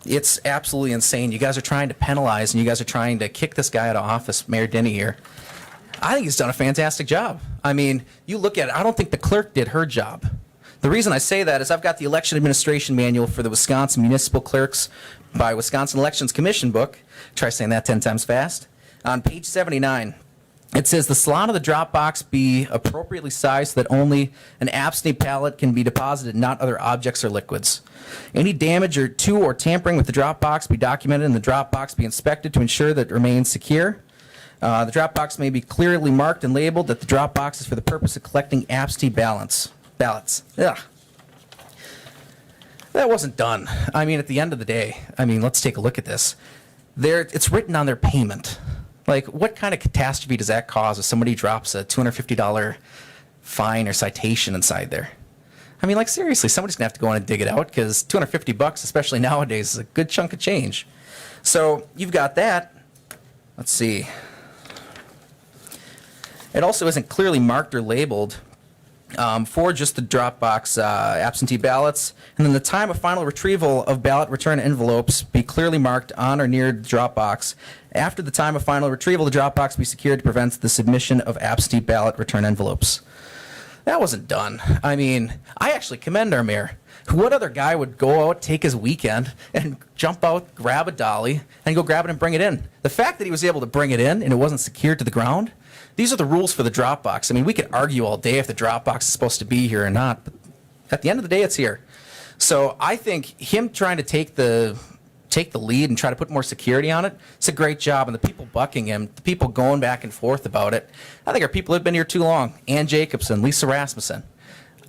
It's absolutely insane. You guys are trying to penalize, and you guys are trying to kick this guy out of office, Mayor Denny here. I think he's done a fantastic job. I mean, you look at it, I don't think the clerk did her job. The reason I say that is I've got the election administration manual for the Wisconsin Municipal Clerks by Wisconsin Elections Commission book. Try saying that 10 times fast. On page 79, it says the slot of the drop box be appropriately sized so that only an absentee ballot can be deposited, not other objects or liquids. Any damage or tampering with the drop box be documented, and the drop box be inspected to ensure that it remains secure. The drop box may be clearly marked and labeled that the drop box is for the purpose of collecting absentee ballots. Ugh. That wasn't done. I mean, at the end of the day, let's take a look at this. It's written on their payment. Like, what kind of catastrophe does that cause if somebody drops a $250 fine or citation inside there? I mean, like, seriously, somebody's going to have to go in and dig it out, because $250, especially nowadays, is a good chunk of change. So you've got that. Let's see. It also isn't clearly marked or labeled for just the drop box absentee ballots. And then the time of final retrieval of ballot return envelopes be clearly marked on or near the drop box. After the time of final retrieval, the drop box be secured to prevent the submission of absentee ballot return envelopes. That wasn't done. I mean, I actually commend our mayor. What other guy would go out, take his weekend, and jump out, grab a dolly, and go grab it and bring it in? The fact that he was able to bring it in and it wasn't secured to the ground, these are the rules for the drop box. I mean, we could argue all day if the drop box is supposed to be here or not, but at the end of the day, it's here. So I think him trying to take the lead and try to put more security on it, it's a great job. And the people bucking him, the people going back and forth about it, I think are people who have been here too long. Ann Jacobson, Lisa Rasmussen.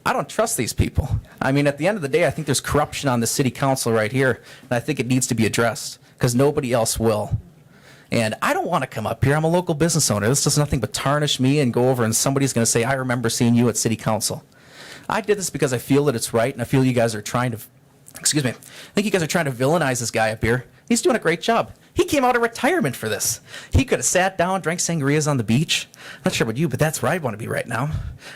I don't trust these people. I mean, at the end of the day, I think there's corruption on the city council right here, and I think it needs to be addressed, because nobody else will. And I don't want to come up here. I'm a local business owner. This does nothing but tarnish me and go over and somebody's going to say, I remember seeing you at city council. I did this because I feel that it's right, and I feel you guys are trying to, I think you guys are trying to villainize this guy up here. He's doing a great job. He came out of retirement for this. He could have sat down, drank sangrias on the beach. I'm not sure about you, but that's where I want to be right now. I'm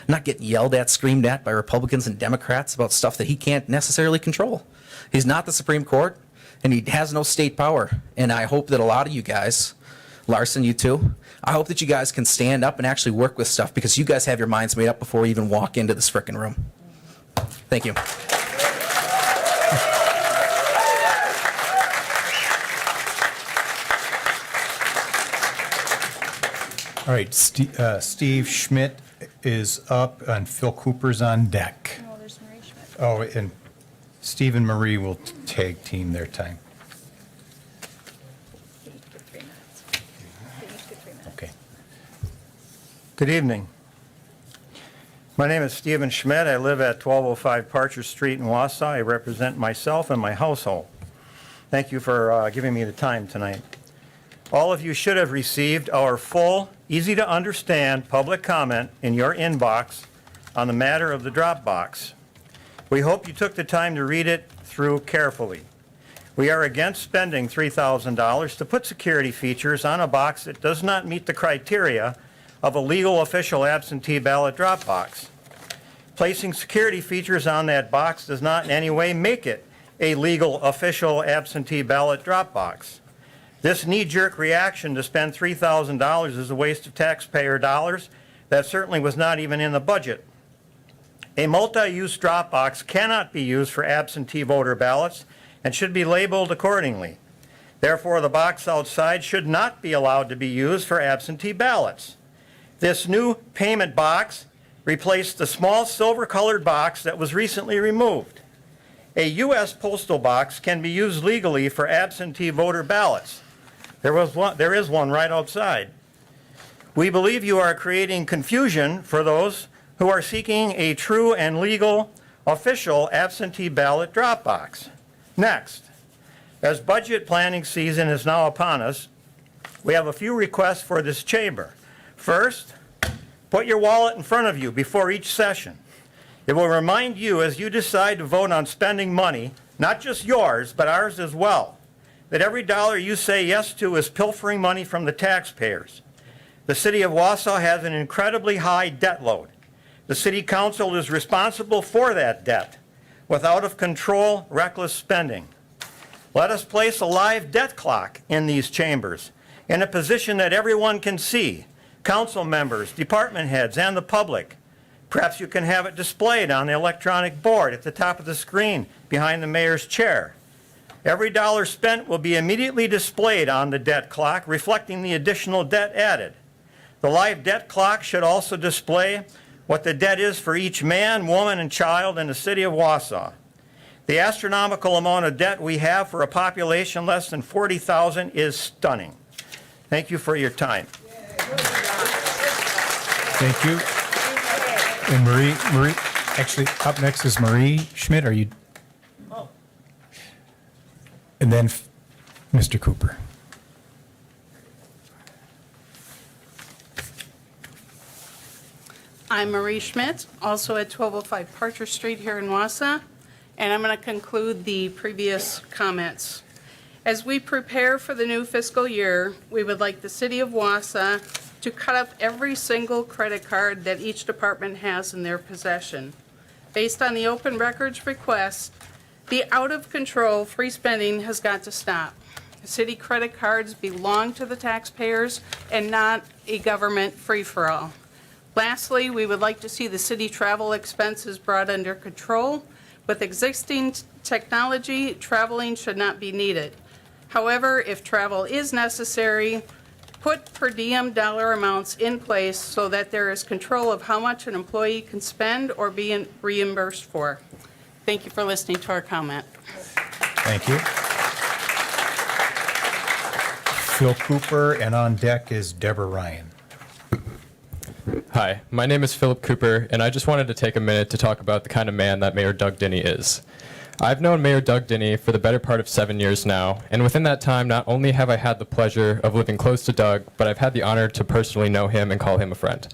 not getting yelled at, screamed at by Republicans and Democrats about stuff that he can't necessarily control. He's not the Supreme Court, and he has no state power. And I hope that a lot of you guys, Larson, you too, I hope that you guys can stand up and actually work with stuff, because you guys have your minds made up before you even walk into this frickin' room. Thank you. All right, Steve Schmidt is up, and Phil Cooper's on deck. Oh, there's Marie Schmidt. Oh, and Steve and Marie will tag team their time. They each get 3 minutes. They each get 3 minutes. Okay. Good evening. My name is Stephen Schmidt. I live at 1205 Parcher Street in Wausau. I represent myself and my household. Thank you for giving me the time tonight. All of you should have received our full, easy-to-understand public comment in your inbox on the matter of the drop box. We hope you took the time to read it through carefully. We are against spending $3,000 to put security features on a box that does not meet the criteria of a legal official absentee ballot drop box. Placing security features on that box does not in any way make it a legal official absentee ballot drop box. This knee-jerk reaction to spend $3,000 is a waste of taxpayer dollars that certainly was not even in the budget. A multi-use drop box cannot be used for absentee voter ballots and should be labeled accordingly. Therefore, the box outside should not be allowed to be used for absentee ballots. This new payment box replaced the small silver-colored box that was recently removed. A U.S. postal box can be used legally for absentee voter ballots. There is one right outside. We believe you are creating confusion for those who are seeking a true and legal official absentee ballot drop box. Next, as budget planning season is now upon us, we have a few requests for this chamber. First, put your wallet in front of you before each session. It will remind you as you decide to vote on spending money, not just yours, but ours as well, that every dollar you say yes to is pilfering money from the taxpayers. The city of Wausau has an incredibly high debt load. The city council is responsible for that debt with out-of-control, reckless spending. Let us place a live debt clock in these chambers in a position that everyone can see, council members, department heads, and the public. Perhaps you can have it displayed on the electronic board at the top of the screen behind the mayor's chair. Every dollar spent will be immediately displayed on the debt clock, reflecting the additional debt added. The live debt clock should also display what the debt is for each man, woman, and child in the city of Wausau. The astronomical amount of debt we have for a population less than 40,000 is stunning. Thank you for your time. Thank you. And Marie, actually, up next is Marie Schmidt. Are you? And then Mr. Cooper. I'm Marie Schmidt, also at 1205 Parcher Street here in Wausau, and I'm going to conclude the previous comments. As we prepare for the new fiscal year, we would like the city of Wausau to cut up every single credit card that each department has in their possession. Based on the open records request, the out-of-control free spending has got to stop. City credit cards belong to the taxpayers and not a government free-for-all. Lastly, we would like to see the city travel expenses brought under control. With existing technology, traveling should not be needed. However, if travel is necessary, put per diem dollar amounts in place so that there is control of how much an employee can spend or be reimbursed for. Thank you for listening to our comment. Thank you. Phil Cooper, and on deck is Deborah Ryan. Hi, my name is Philip Cooper, and I just wanted to take a minute to talk about the kind of man that Mayor Doug Denny is. I've known Mayor Doug Denny for the better part of 7 years now, and within that time, not only have I had the pleasure of living close to Doug, but I've had the honor to personally know him and call him a friend.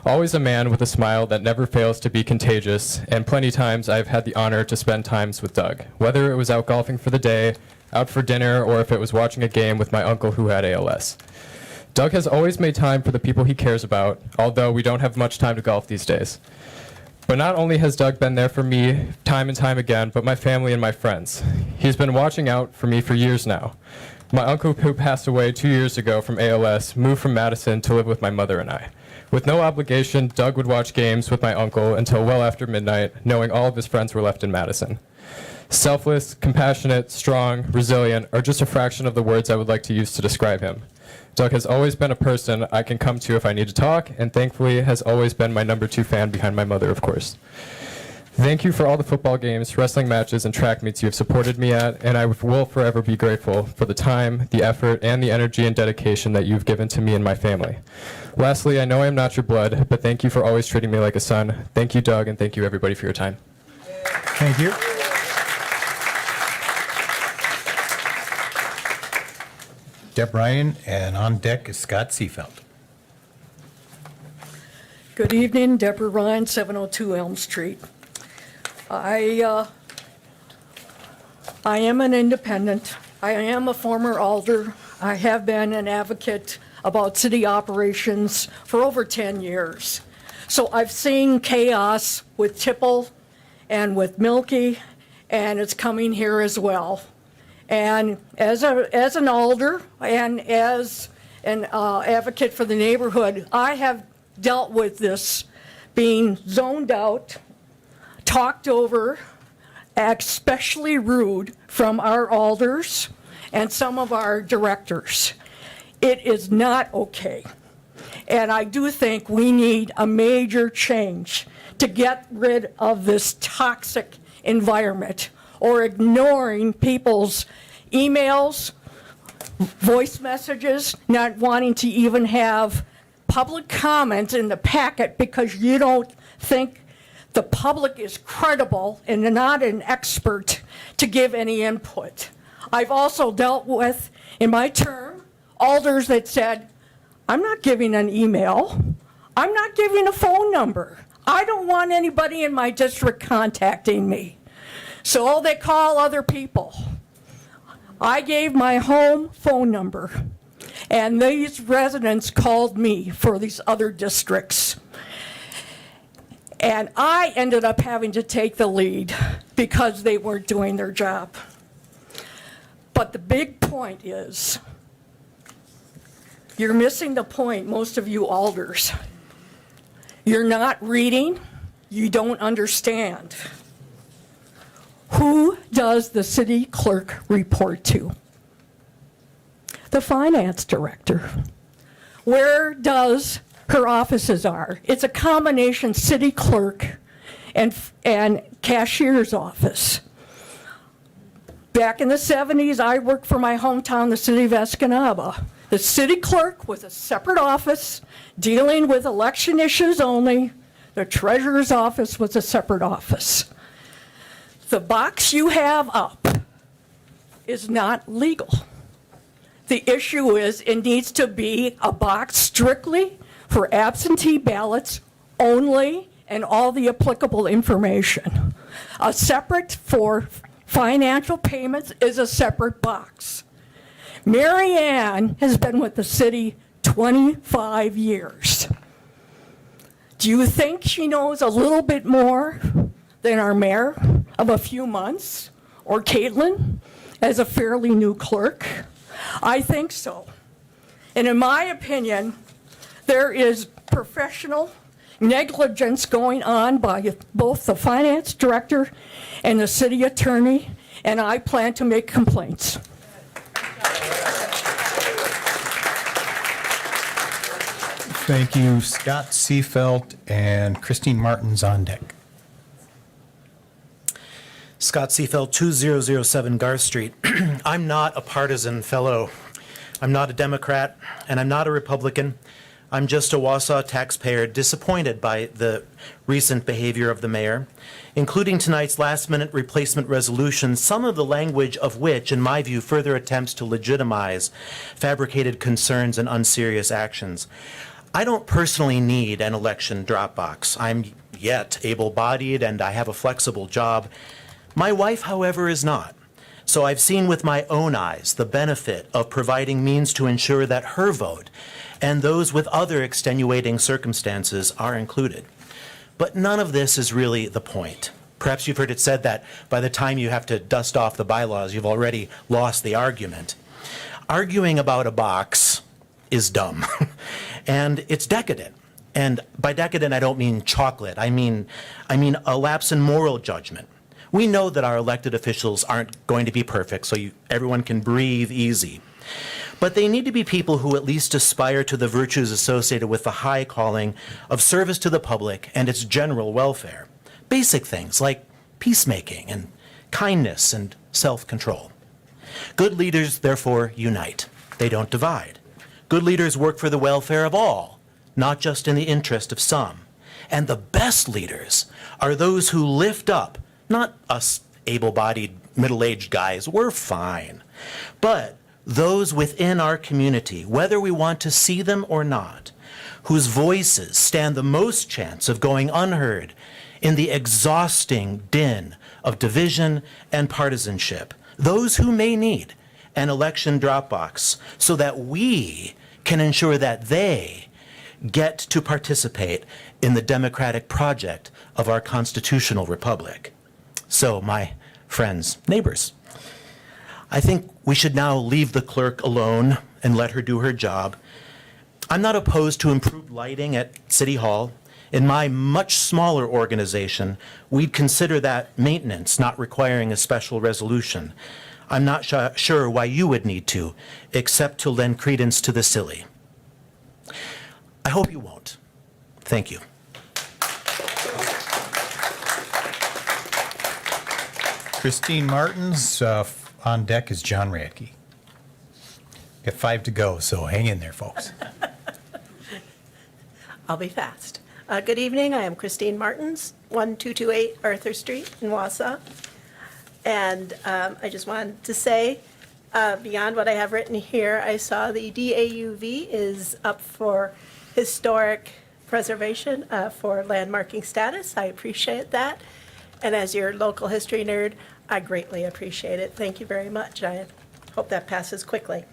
Always a man with a smile that never fails to be contagious, and plenty times I've had the honor to spend times with Doug, whether it was out golfing for the day, out for dinner, or if it was watching a game with my uncle who had ALS. Doug has always made time for the people he cares about, although we don't have much time to golf these days. But not only has Doug been there for me time and time again, but my family and my friends. He's been watching out for me for years now. My uncle, who passed away 2 years ago from ALS, moved from Madison to live with my mother and I. With no obligation, Doug would watch games with my uncle until well after midnight, knowing all of his friends were left in Madison. Selfless, compassionate, strong, resilient are just a fraction of the words I would like to use to describe him. Doug has always been a person I can come to if I need to talk, and thankfully has always been my number 2 fan behind my mother, of course. Thank you for all the football games, wrestling matches, and track meets you have supported me at, and I will forever be grateful for the time, the effort, and the energy and dedication that you've given to me and my family. Lastly, I know I am not your blood, but thank you for always treating me like a son. Thank you, Doug, and thank you, everybody, for your time. Thank you. Deb Ryan, and on deck is Scott Seefeld. Good evening, Deborah Ryan, 702 Elm Street. I am an independent. I am a former alder. I have been an advocate about city operations for over 10 years. So I've seen chaos with Tipple and with Milky, and it's coming here as well. And as an alder and as an advocate for the neighborhood, I have dealt with this being zoned out, talked over, especially rude from our alders and some of our directors. It is not okay. And I do think we need a major change to get rid of this toxic environment, or ignoring people's emails, voice messages, not wanting to even have public comment in the packet because you don't think the public is credible and not an expert to give any input. I've also dealt with, in my term, alders that said, I'm not giving an email, I'm not giving a phone number, I don't want anybody in my district contacting me. So they call other people. I gave my home phone number, and these residents called me for these other districts. And I ended up having to take the lead because they weren't doing their job. But the big point is, you're missing the point, most of you alders. You're not reading, you don't understand. Who does the city clerk report to? The finance director. Where does her offices are? It's a combination city clerk and cashier's office. Back in the 70s, I worked for my hometown, the city of Escanaba. The city clerk was a separate office dealing with election issues only. The treasurer's office was a separate office. The box you have up is not legal. The issue is it needs to be a box strictly for absentee ballots only and all the applicable information. A separate for financial payments is a separate box. Mary Ann has been with the city 25 years. Do you think she knows a little bit more than our mayor of a few months, or Caitlin as a fairly new clerk? I think so. And in my opinion, there is professional negligence going on by both the finance director and the city attorney, and I plan to make complaints. Thank you, Scott Seefeld and Christine Martin's on deck. Scott Seefeld, 2007 Garth Street. I'm not a partisan fellow. I'm not a Democrat, and I'm not a Republican. I'm just a Wausau taxpayer disappointed by the recent behavior of the mayor, including tonight's last-minute replacement resolution, some of the language of which, in my view, further attempts to legitimize fabricated concerns and unserious actions. I don't personally need an election drop box. I'm yet able-bodied, and I have a flexible job. My wife, however, is not. So I've seen with my own eyes the benefit of providing means to ensure that her vote and those with other extenuating circumstances are included. But none of this is really the point. Perhaps you've heard it said that by the time you have to dust off the bylaws, you've already lost the argument. Arguing about a box is dumb, and it's decadent. And by decadent, I don't mean chocolate. I mean a lapse in moral judgment. We know that our elected officials aren't going to be perfect, so everyone can breathe easy. But they need to be people who at least aspire to the virtues associated with the high calling of service to the public and its general welfare. Basic things like peacemaking and kindness and self-control. Good leaders, therefore, unite. They don't divide. Good leaders work for the welfare of all, not just in the interest of some. And the best leaders are those who lift up, not us able-bodied, middle-aged guys, we're fine, but those within our community, whether we want to see them or not, whose voices stand the most chance of going unheard in the exhausting din of division and partisanship, those who may need an election drop box so that we can ensure that they get to participate in the democratic project of our constitutional republic. So, my friends, neighbors, I think we should now leave the clerk alone and let her do her job. I'm not opposed to improved lighting at City Hall. In my much smaller organization, we'd consider that maintenance, not requiring a special resolution. I'm not sure why you would need to, except to lend credence to the silly. I hope you won't. Thank you. Christine Martin's on deck is John Radke. Got 5 to go, so hang in there, folks. I'll be fast. Good evening. I am Christine Martins, 1228 Arthur Street in Wausau. And I just wanted to say, beyond what I have written here, I saw the DAUV is up for historic preservation for landmarking status. I appreciate that. And as your local history nerd, I greatly appreciate it. Thank you very much. I hope that passes quickly.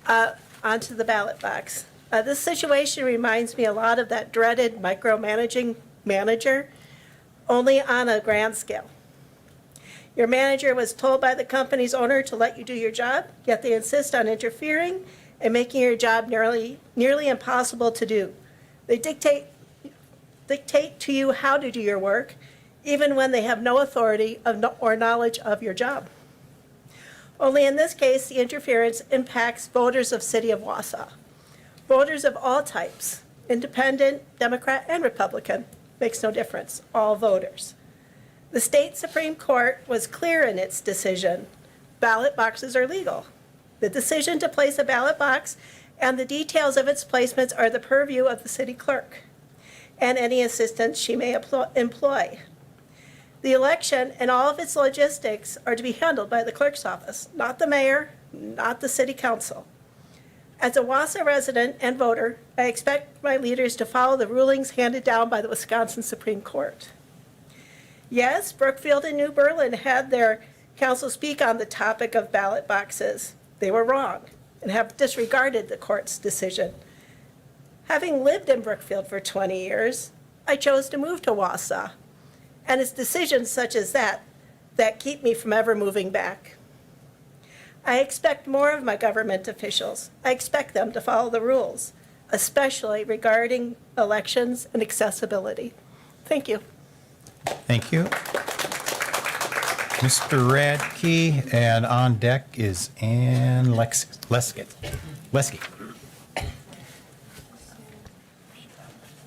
On to the ballot box. This situation reminds me a lot of that dreaded micromanaging manager, only on a grand scale. Your manager was told by the company's owner to let you do your job, yet they insist on interfering and making your job nearly impossible to do. They dictate to you how to do your work, even when they have no authority or knowledge of your job. Only in this case, the interference impacts voters of City of Wausau. Voters of all types, independent, Democrat, and Republican, makes no difference, all voters. The state Supreme Court was clear in its decision. Ballot boxes are legal. The decision to place a ballot box and the details of its placements are the purview of the city clerk and any assistance she may employ. The election and all of its logistics are to be handled by the clerk's office, not the mayor, not the city council. As a Wausau resident and voter, I expect my leaders to follow the rulings handed down by the Wisconsin Supreme Court. Yes, Brookfield and New Berlin had their council speak on the topic of ballot boxes. They were wrong and have disregarded the court's decision. Having lived in Brookfield for 20 years, I chose to move to Wausau. And it's decisions such as that keep me from ever moving back. I expect more of my government officials. I expect them to follow the rules, especially regarding elections and accessibility. Thank you. Thank you. Mr. Radke, and on deck is Ann Lesky.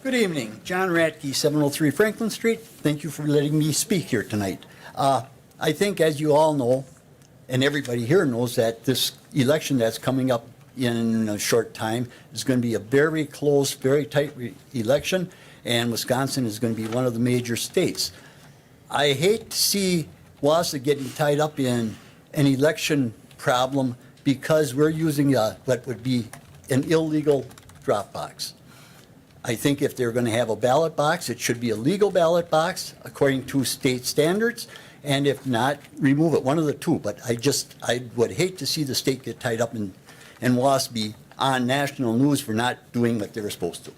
Good evening. John Radke, 703 Franklin Street. Thank you for letting me speak here tonight. I think, as you all know, and everybody here knows, that this election that's coming up in a short time is going to be a very close, very tight election, and Wisconsin is going to be one of the major states. I hate to see Wausau getting tied up in an election problem because we're using what would be an illegal drop box. I think if they're going to have a ballot box, it should be a legal ballot box according to state standards, and if not, remove it, one of the two. But I would hate to see the state get tied up and Wausau be on national news for not doing what they were supposed to.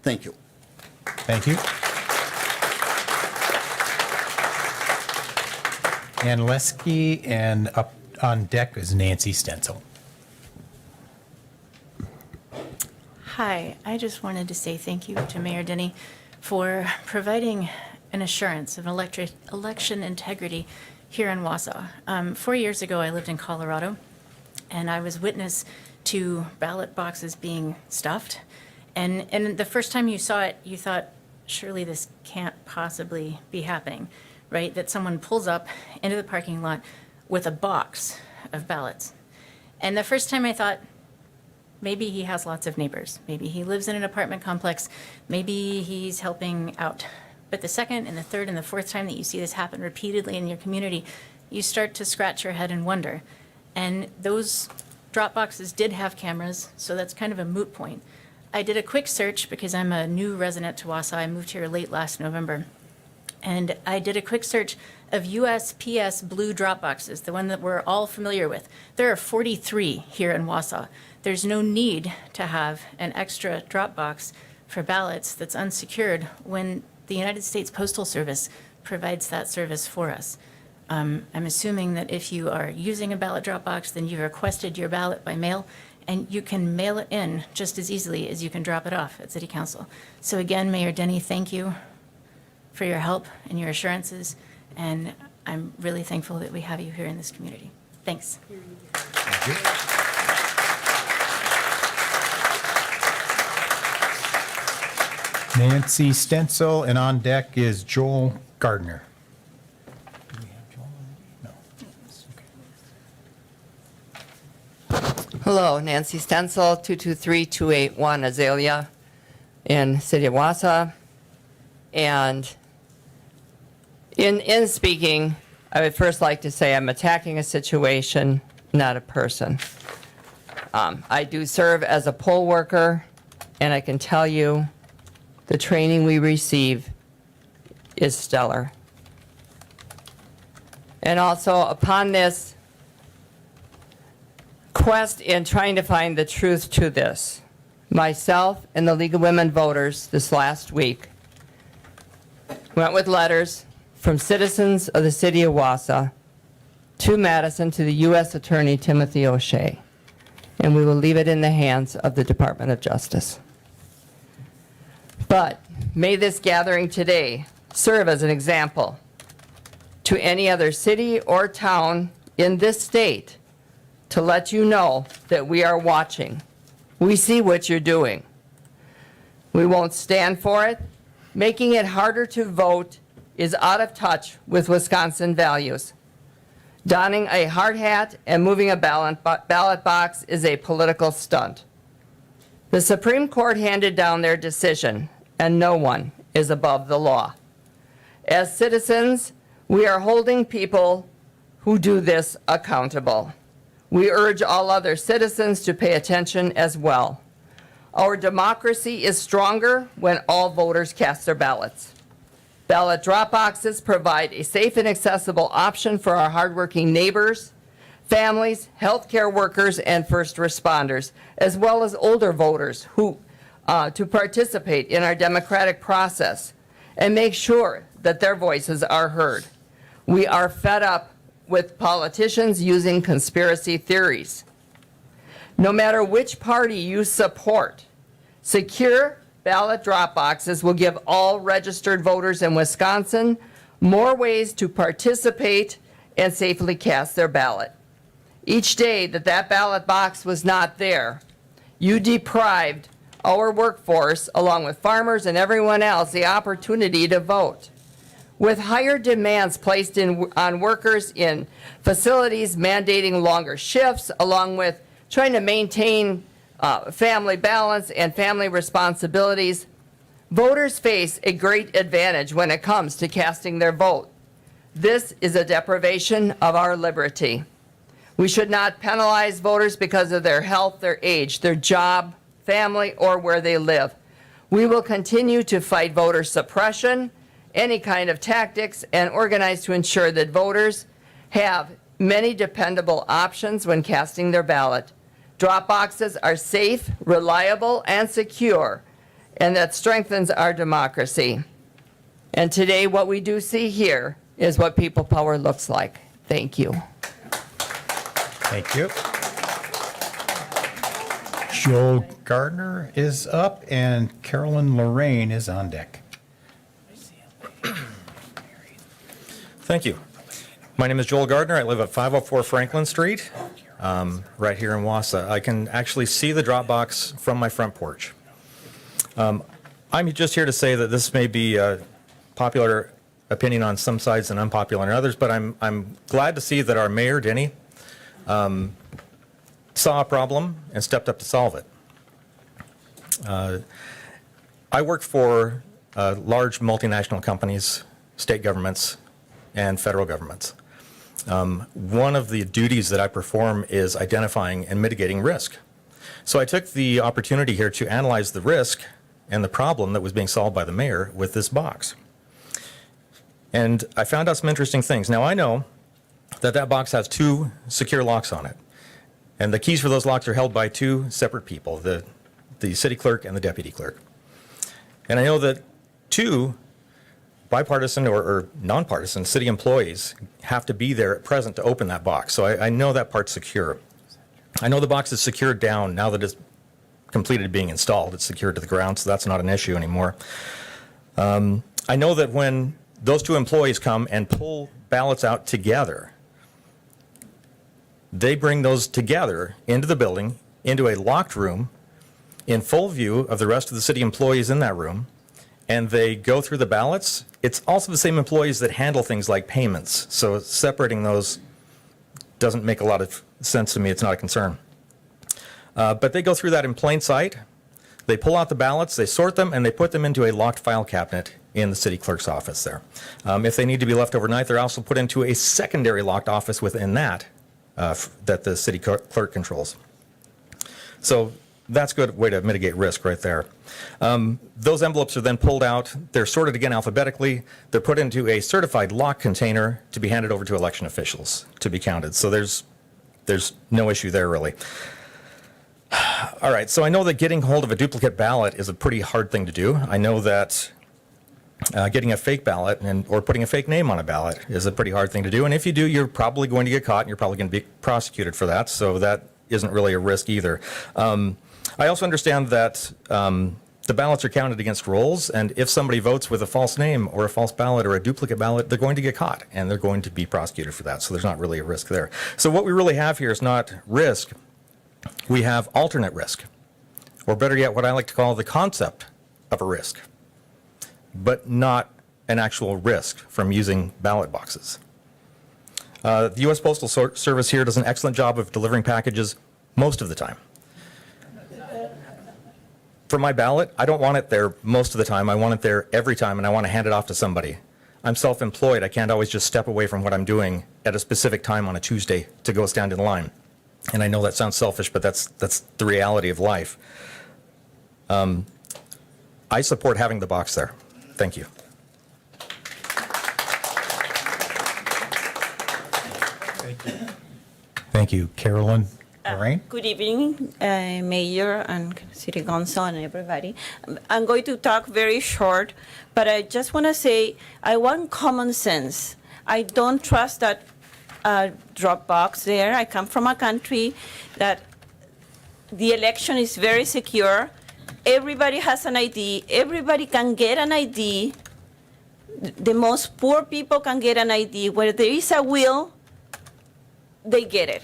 Thank you. Thank you. Ann Lesky, and up on deck is Nancy Stenzel. Hi, I just wanted to say thank you to Mayor Denny for providing an assurance of election integrity here in Wausau. 4 years ago, I lived in Colorado, and I was witness to ballot boxes being stuffed. And the first time you saw it, you thought, surely this can't possibly be happening, right? That someone pulls up into the parking lot with a box of ballots. And the first time I thought, maybe he has lots of neighbors. Maybe he lives in an apartment complex. Maybe he's helping out. But the second and the third and the fourth time that you see this happen repeatedly in your community, you start to scratch your head and wonder. And those drop boxes did have cameras, so that's kind of a moot point. I did a quick search because I'm a new resident to Wausau. I moved here late last November. And I did a quick search of USPS blue drop boxes, the one that we're all familiar with. There are 43 here in Wausau. There's no need to have an extra drop box for ballots that's unsecured when the United States Postal Service provides that service for us. I'm assuming that if you are using a ballot drop box, then you requested your ballot by mail, and you can mail it in just as easily as you can drop it off at City Council. So again, Mayor Denny, thank you for your help and your assurances, and I'm really thankful that we have you here in this community. Thanks. Thank you. Nancy Stenzel, and on deck is Joel Gardner. Do we have Joel? No. Okay. Hello, Nancy Stenzel, 223-281 Azalea in City of Wausau. And in speaking, I would first like to say I'm attacking a situation, not a person. I do serve as a poll worker, and I can tell you the training we receive is stellar. And also upon this quest in trying to find the truth to this, myself and the League of Women Voters this last week went with letters from citizens of the city of Wausau to Madison to the U.S. Attorney Timothy O'Shea, and we will leave it in the hands of the Department of Justice. But may this gathering today serve as an example to any other city or town in this state to let you know that we are watching. We see what you're doing. We won't stand for it. Making it harder to vote is out of touch with Wisconsin values. Donning a hard hat and moving a ballot box is a political stunt. The Supreme Court handed down their decision, and no one is above the law. As citizens, we are holding people who do this accountable. We urge all other citizens to pay attention as well. Our democracy is stronger when all voters cast their ballots. Ballot drop boxes provide a safe and accessible option for our hardworking neighbors, families, healthcare workers, and first responders, as well as older voters who to participate in our democratic process and make sure that their voices are heard. We are fed up with politicians using conspiracy theories. No matter which party you support, secure ballot drop boxes will give all registered voters in Wisconsin more ways to participate and safely cast their ballot. Each day that that ballot box was not there, you deprived our workforce, along with farmers and everyone else, the opportunity to vote. With higher demands placed on workers in facilities mandating longer shifts, along with trying to maintain family balance and family responsibilities, voters face a great advantage when it comes to casting their vote. This is a deprivation of our liberty. We should not penalize voters because of their health, their age, their job, family, or where they live. We will continue to fight voter suppression, any kind of tactics, and organize to ensure that voters have many dependable options when casting their ballot. Drop boxes are safe, reliable, and secure, and that strengthens our democracy. And today, what we do see here is what people power looks like. Thank you. Thank you. Joel Gardner is up, and Carolyn Lorraine is on deck. Thank you. My name is Joel Gardner. I live at 504 Franklin Street, right here in Wausau. I can actually see the drop box from my front porch. I'm just here to say that this may be a popular opinion on some sides and unpopular on others, but I'm glad to see that our mayor, Denny, saw a problem and stepped up to solve it. I work for large multinational companies, state governments, and federal governments. One of the duties that I perform is identifying and mitigating risk. So I took the opportunity here to analyze the risk and the problem that was being solved by the mayor with this box. And I found out some interesting things. Now I know that that box has 2 secure locks on it. And the keys for those locks are held by 2 separate people, the city clerk and the deputy clerk. And I know that 2 bipartisan or nonpartisan city employees have to be there at present to open that box. So I know that part's secure. I know the box is secured down now that it's completed being installed. It's secured to the ground, so that's not an issue anymore. I know that when those 2 employees come and pull ballots out together, they bring those together into the building, into a locked room, in full view of the rest of the city employees in that room, and they go through the ballots. It's also the same employees that handle things like payments, so separating those doesn't make a lot of sense to me. It's not a concern. But they go through that in plain sight. They pull out the ballots, they sort them, and they put them into a locked file cabinet in the city clerk's office there. If they need to be left overnight, they're also put into a secondary locked office within that, that the city clerk controls. So That's a good way to mitigate risk right there. Those envelopes are then pulled out. They're sorted again alphabetically. They're put into a certified lock container to be handed over to election officials to be counted. So there's no issue there, really. All right, so I know that getting hold of a duplicate ballot is a pretty hard thing to do. I know that getting a fake ballot or putting a fake name on a ballot is a pretty hard thing to do. And if you do, you're probably going to get caught and you're probably going to be prosecuted for that. So that isn't really a risk either. I also understand that the ballots are counted against rolls, and if somebody votes with a false name or a false ballot or a duplicate ballot, they're going to get caught and they're going to be prosecuted for that. So there's not really a risk there. So what we really have here is not risk. We have alternate risk, or better yet, what I like to call the concept of a risk, but not an actual risk from using ballot boxes. The U.S. Postal Service here does an excellent job of delivering packages most of the time. For my ballot, I don't want it there most of the time. I want it there every time, and I want to hand it off to somebody. I'm self-employed. I can't always just step away from what I'm doing at a specific time on a Tuesday to go stand in line. And I know that sounds selfish, but that's the reality of life. I support having the box there. Thank you. Thank you. Carolyn Lorraine? Good evening, Mayor and City Council and everybody. I'm going to talk very short, but I just want to say I want common sense. I don't trust that drop box there. I come from a country that the election is very secure. Everybody has an ID. Everybody can get an ID. The most poor people can get an ID. Where there is a will, they get it.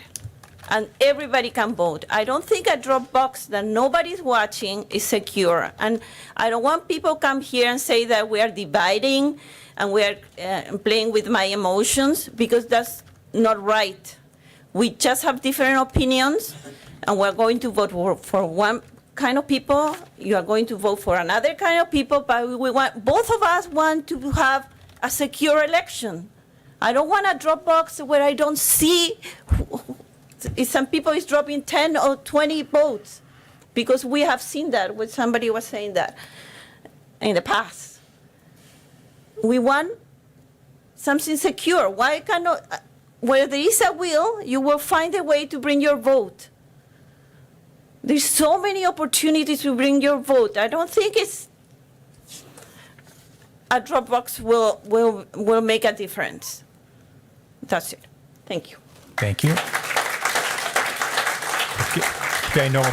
And everybody can vote. I don't think a drop box that nobody's watching is secure. And I don't want people come here and say that we are dividing and we are playing with my emotions, because that's not right. We just have different opinions, and we're going to vote for one kind of people. You are going to vote for another kind of people, but we want, both of us want to have a secure election. I don't want a drop box where I don't see if some people is dropping 10 or 20 votes, because we have seen that when somebody was saying that in the past. We want something secure. Why cannot, where there is a will, you will find a way to bring your vote. There's so many opportunities to bring your vote. I don't think it's a drop box will make a difference. That's it. Thank you. Thank you. Okay, I know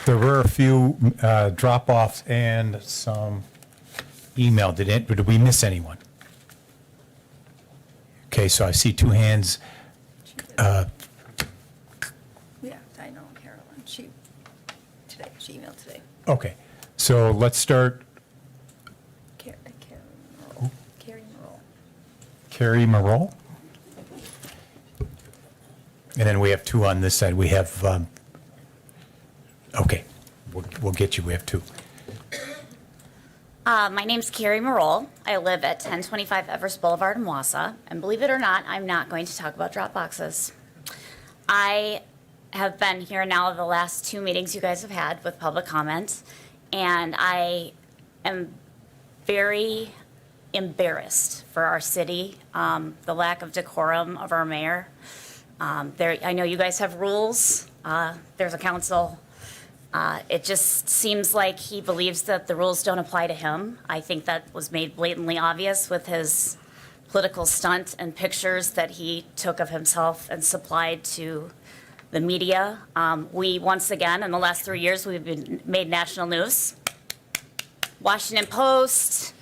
there were a few drop-offs and some email. Did we miss anyone? Okay, so I see two hands. Yeah, I know Carolyn. She emailed today. Okay, so let's start. Carrie Merrill. And then we have two on this side. We have, okay, we'll get you. We have two. My name's Carrie Merrill. I live at 1025 Everest Boulevard in Wausau. And believe it or not, I'm not going to talk about drop boxes. I have been here now the last two meetings you guys have had with public comment, and I am very embarrassed for our city, the lack of decorum of our mayor. I know you guys have rules. There's a council. It just seems like he believes that the rules don't apply to him. I think that was made blatantly obvious with his political stunt and pictures that he took of himself and supplied to the media. We, once again, in the last 3 years, we've been made national news. Washington Post,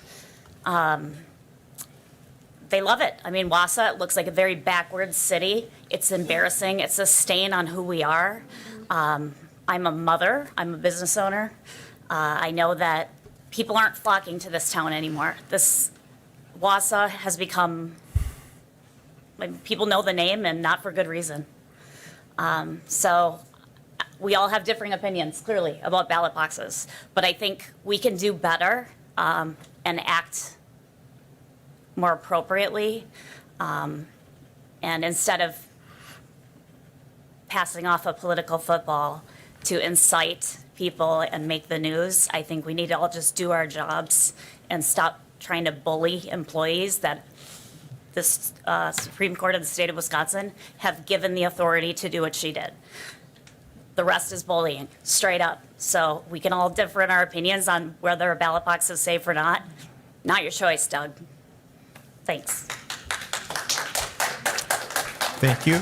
they love it. I mean, Wausau, it looks like a very backward city. It's embarrassing. It's a stain on who we are. I'm a mother. I'm a business owner. I know that people aren't flocking to this town anymore. This Wausau has become, people know the name, and not for good reason. So we all have differing opinions, clearly, about ballot boxes. But I think we can do better and act more appropriately. And instead of passing off a political football to incite people and make the news. I think we need to all just do our jobs and stop trying to bully employees that this Supreme Court of the state of Wisconsin have given the authority to do what she did. The rest is bullying, straight up. So we can all differ in our opinions on whether a ballot box is safe or not. Not your choice, Doug. Thanks. Thank you.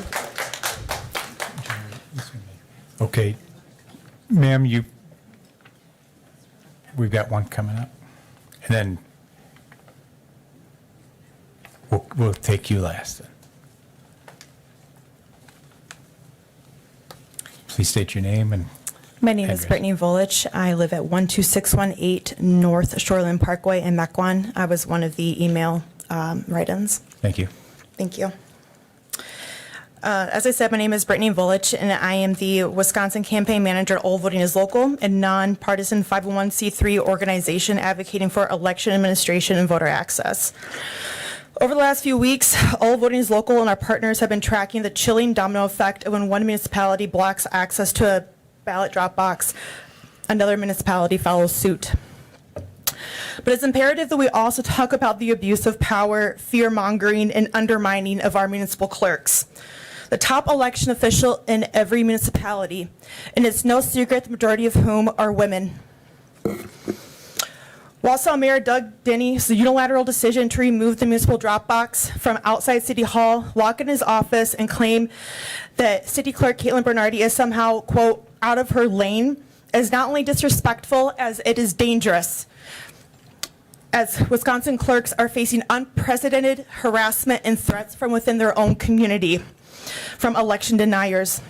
Okay, ma'am, we've got one coming up. And then we'll take you last then. Please state your name and My name is address. Brittany Volich. I live at 12618 North Shoreland Parkway in Mequon. I was one of the email write-ins. Thank you. Thank you. As I said, my name is Brittany Volich, and I am the Wisconsin Campaign Manager at All Voting is Local, a nonpartisan 501c3 organization advocating for election administration and voter access. Over the last few weeks, All Voting is Local and our partners have been tracking the chilling domino effect of when one municipality blocks access to a ballot drop box, another municipality follows suit. But it's imperative that we also talk about the abuse of power, fear-mongering, and undermining of our municipal clerks. The top election official in every municipality, and it's no secret the majority of whom are women. Wausau Mayor Doug Denny's unilateral decision to remove the municipal drop box from outside City Hall, lock in his office, and claim that City Clerk Caitlin Bernardi is somehow, quote, out of her lane is not only disrespectful as it is dangerous, as Wisconsin clerks are facing unprecedented harassment and threats from within their own community from election deniers.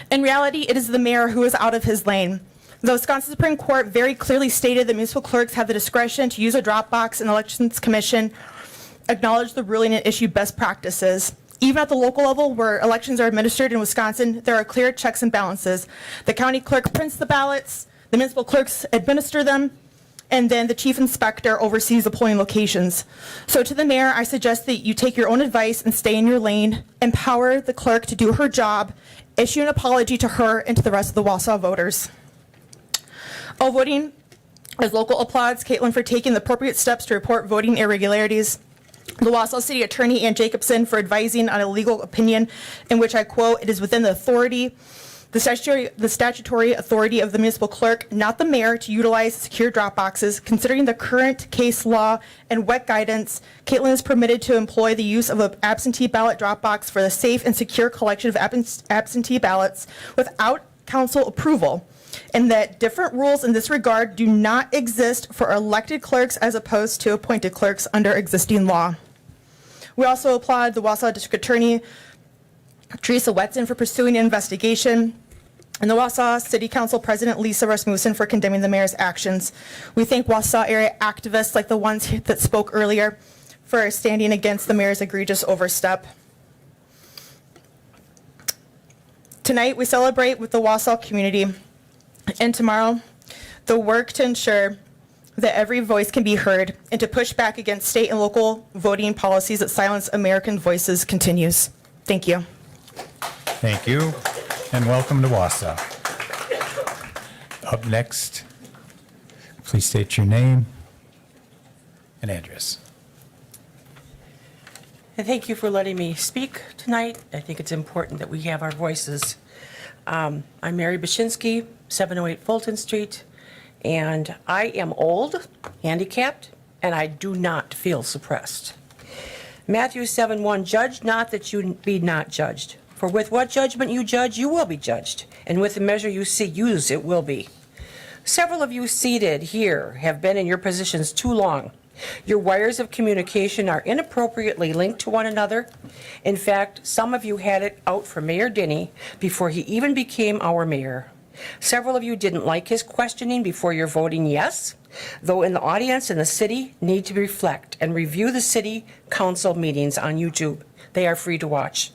In reality, it is the mayor who is out of his lane. The Wisconsin Supreme Court very clearly stated that municipal clerks have the discretion to use a drop box, and the Elections Commission acknowledged the ruling and issued best practices. Even at the local level where elections are administered in Wisconsin, there are clear checks and balances. The county clerk prints the ballots, the municipal clerks administer them, and then the chief inspector oversees the polling locations. So to the mayor, I suggest that you take your own advice and stay in your lane, empower the clerk to do her job, issue an apology to her and to the rest of the Wausau voters. All Voting as Local applauds Caitlin for taking the appropriate steps to report voting irregularities. The Wausau City Attorney Ann Jacobson for advising on a legal opinion in which I quote, "It is within the authority, the statutory authority of the municipal clerk, not the mayor, to utilize secure drop boxes. Considering the current case law and WEC guidance, Caitlin is permitted to employ the use of an absentee ballot drop box for the safe and secure collection of absentee ballots without council approval, and that different rules in this regard do not exist for elected clerks as opposed to appointed clerks under existing law." We also applaud the Wausau District Attorney, Teresa Wetson, for pursuing an investigation, and the Wausau City Council President Lisa Rasmussen for condemning the mayor's actions. We thank Wausau area activists like the ones that spoke earlier for standing against the mayor's egregious overstep. Tonight, we celebrate with the Wausau community, and tomorrow, the work to ensure that every voice can be heard and to push back against state and local voting policies that silence American voices continues. Thank you. Thank you, and welcome to Wausau. Up next, please state your name and address. And thank you for letting me speak tonight. I think it's important that we have our voices. I'm Mary Bashinsky, 708 Fulton Street, and I am old, handicapped, and I do not feel suppressed. Matthew 7:1, "Judge not that you be not judged. For with what judgment you judge, you will be judged. And with the measure you use, it will be." Several of you seated here have been in your positions too long. Your wires of communication are inappropriately linked to one another. In fact, some of you had it out for Mayor Denny before he even became our mayor. Several of you didn't like his questioning before you're voting yes, though in the audience in the city need to reflect and review the city council meetings on YouTube. They are free to watch.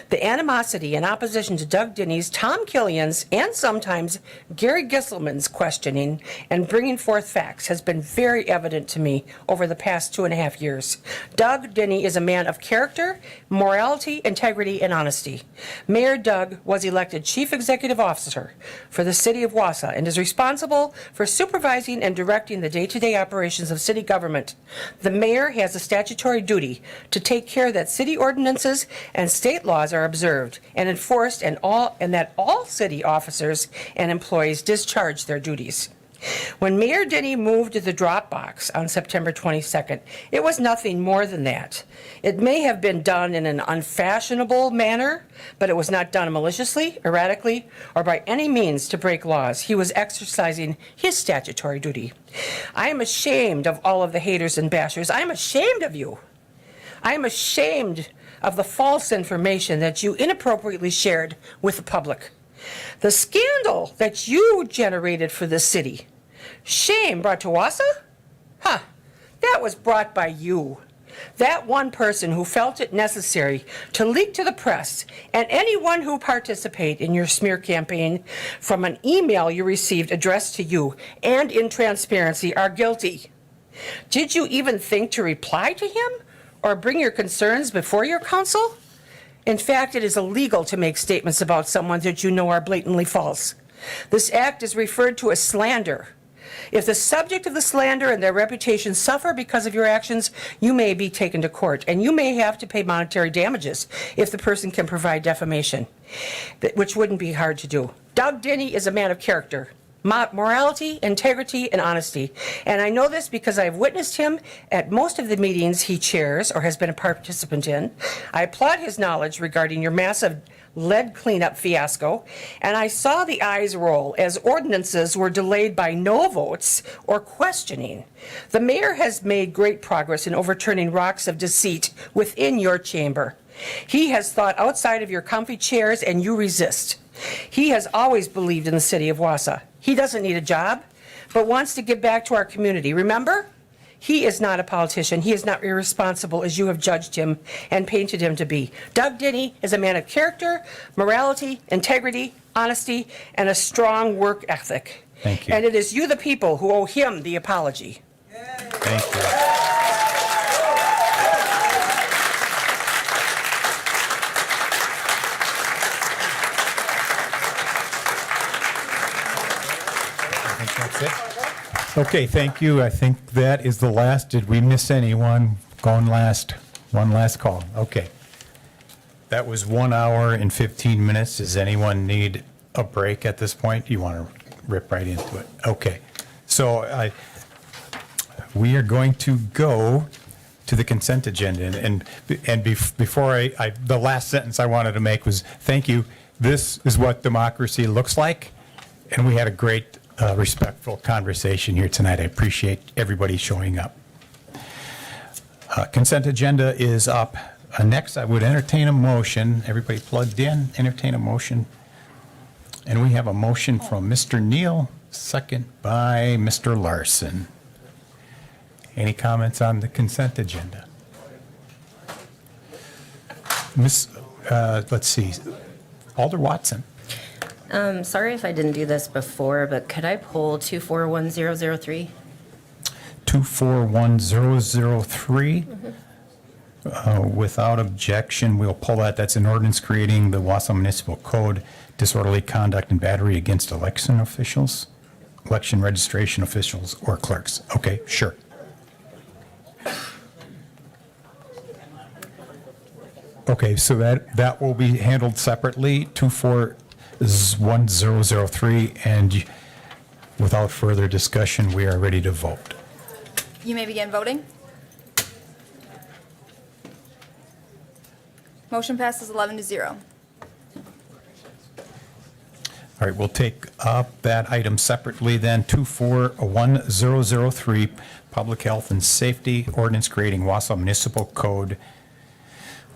The animosity and opposition to Doug Denny's, Tom Killian's, and sometimes Gary Gisselman's questioning and bringing forth facts has been very evident to me over the past 2.5 years. Doug Denny is a man of character, morality, integrity, and honesty. Mayor Doug was elected Chief Executive Officer for the City of Wausau and is responsible for supervising and directing the day-to-day operations of city government. The mayor has a statutory duty to take care that city ordinances and state laws are observed and enforced, and that all city officers and employees discharge their duties. When Mayor Denny moved to the drop box on September 22nd, it was nothing more than that. It may have been done in an unfashionable manner, but it was not done maliciously, erratically, or by any means to break laws. He was exercising his statutory duty. I am ashamed of all of the haters and bashers. I am ashamed of you. I am ashamed of the false information that you inappropriately shared with the public. The scandal that you generated for the city. Shame brought to Wausau? Huh. That was brought by you. That one person who felt it necessary to leak to the press and anyone who participated in your smear campaign from an email you received addressed to you and in transparency are guilty. Did you even think to reply to him or bring your concerns before your council? In fact, it is illegal to make statements about someone that you know are blatantly false. This act is referred to as slander. If the subject of the slander and their reputation suffer because of your actions, you may be taken to court, and you may have to pay monetary damages if the person can provide defamation, which wouldn't be hard to do. Doug Denny is a man of character, morality, integrity, and honesty. And I know this because I've witnessed him at most of the meetings he chairs or has been a participant in. I applaud his knowledge regarding your massive lead cleanup fiasco, and I saw the eyes roll as ordinances were delayed by no votes or questioning. The mayor has made great progress in overturning rocks of deceit within your chamber. He has thought outside of your comfy chairs, and you resist. He has always believed in the city of Wausau. He doesn't need a job, but wants to give back to our community. Remember? He is not a politician. He is not irresponsible as you have judged him and painted him to be. Doug Denny is a man of character, morality, integrity, honesty, and a strong work ethic. Thank you. And it is you, the people, who owe him the apology. Thank you. I think that's it. Okay, thank you. I think that is the last. Did we miss anyone? Going last. One last call. Okay. That was 1 hour and 15 minutes. Does anyone need a break at this point? You want to rip right into it? Okay. So we are going to go to the consent agenda. And before the last sentence I wanted to make was, thank you. This is what democracy looks like. And we had a great respectful conversation here tonight. I appreciate everybody showing up. Consent agenda is up. Next, I would entertain a motion. Everybody plugged in? Entertain a motion. And we have a motion from Mr. Neal, second by Mr. Larson. Any comments on the consent agenda? Let's see. Alder Watson. Sorry if I didn't do this before, but could I pull 241003? 241003. Without objection, we'll pull that. That's an ordinance creating the Wausau Municipal Code, disorderly conduct and battery against election officials, election registration officials, or clerks. Okay, sure. Okay, so that will be handled separately, 241003, and without further discussion, we are ready to vote. You may begin voting. Motion passes 11-0. All right, we'll take up that item separately then, 241003, Public Health and Safety Ordinance creating Wausau Municipal Code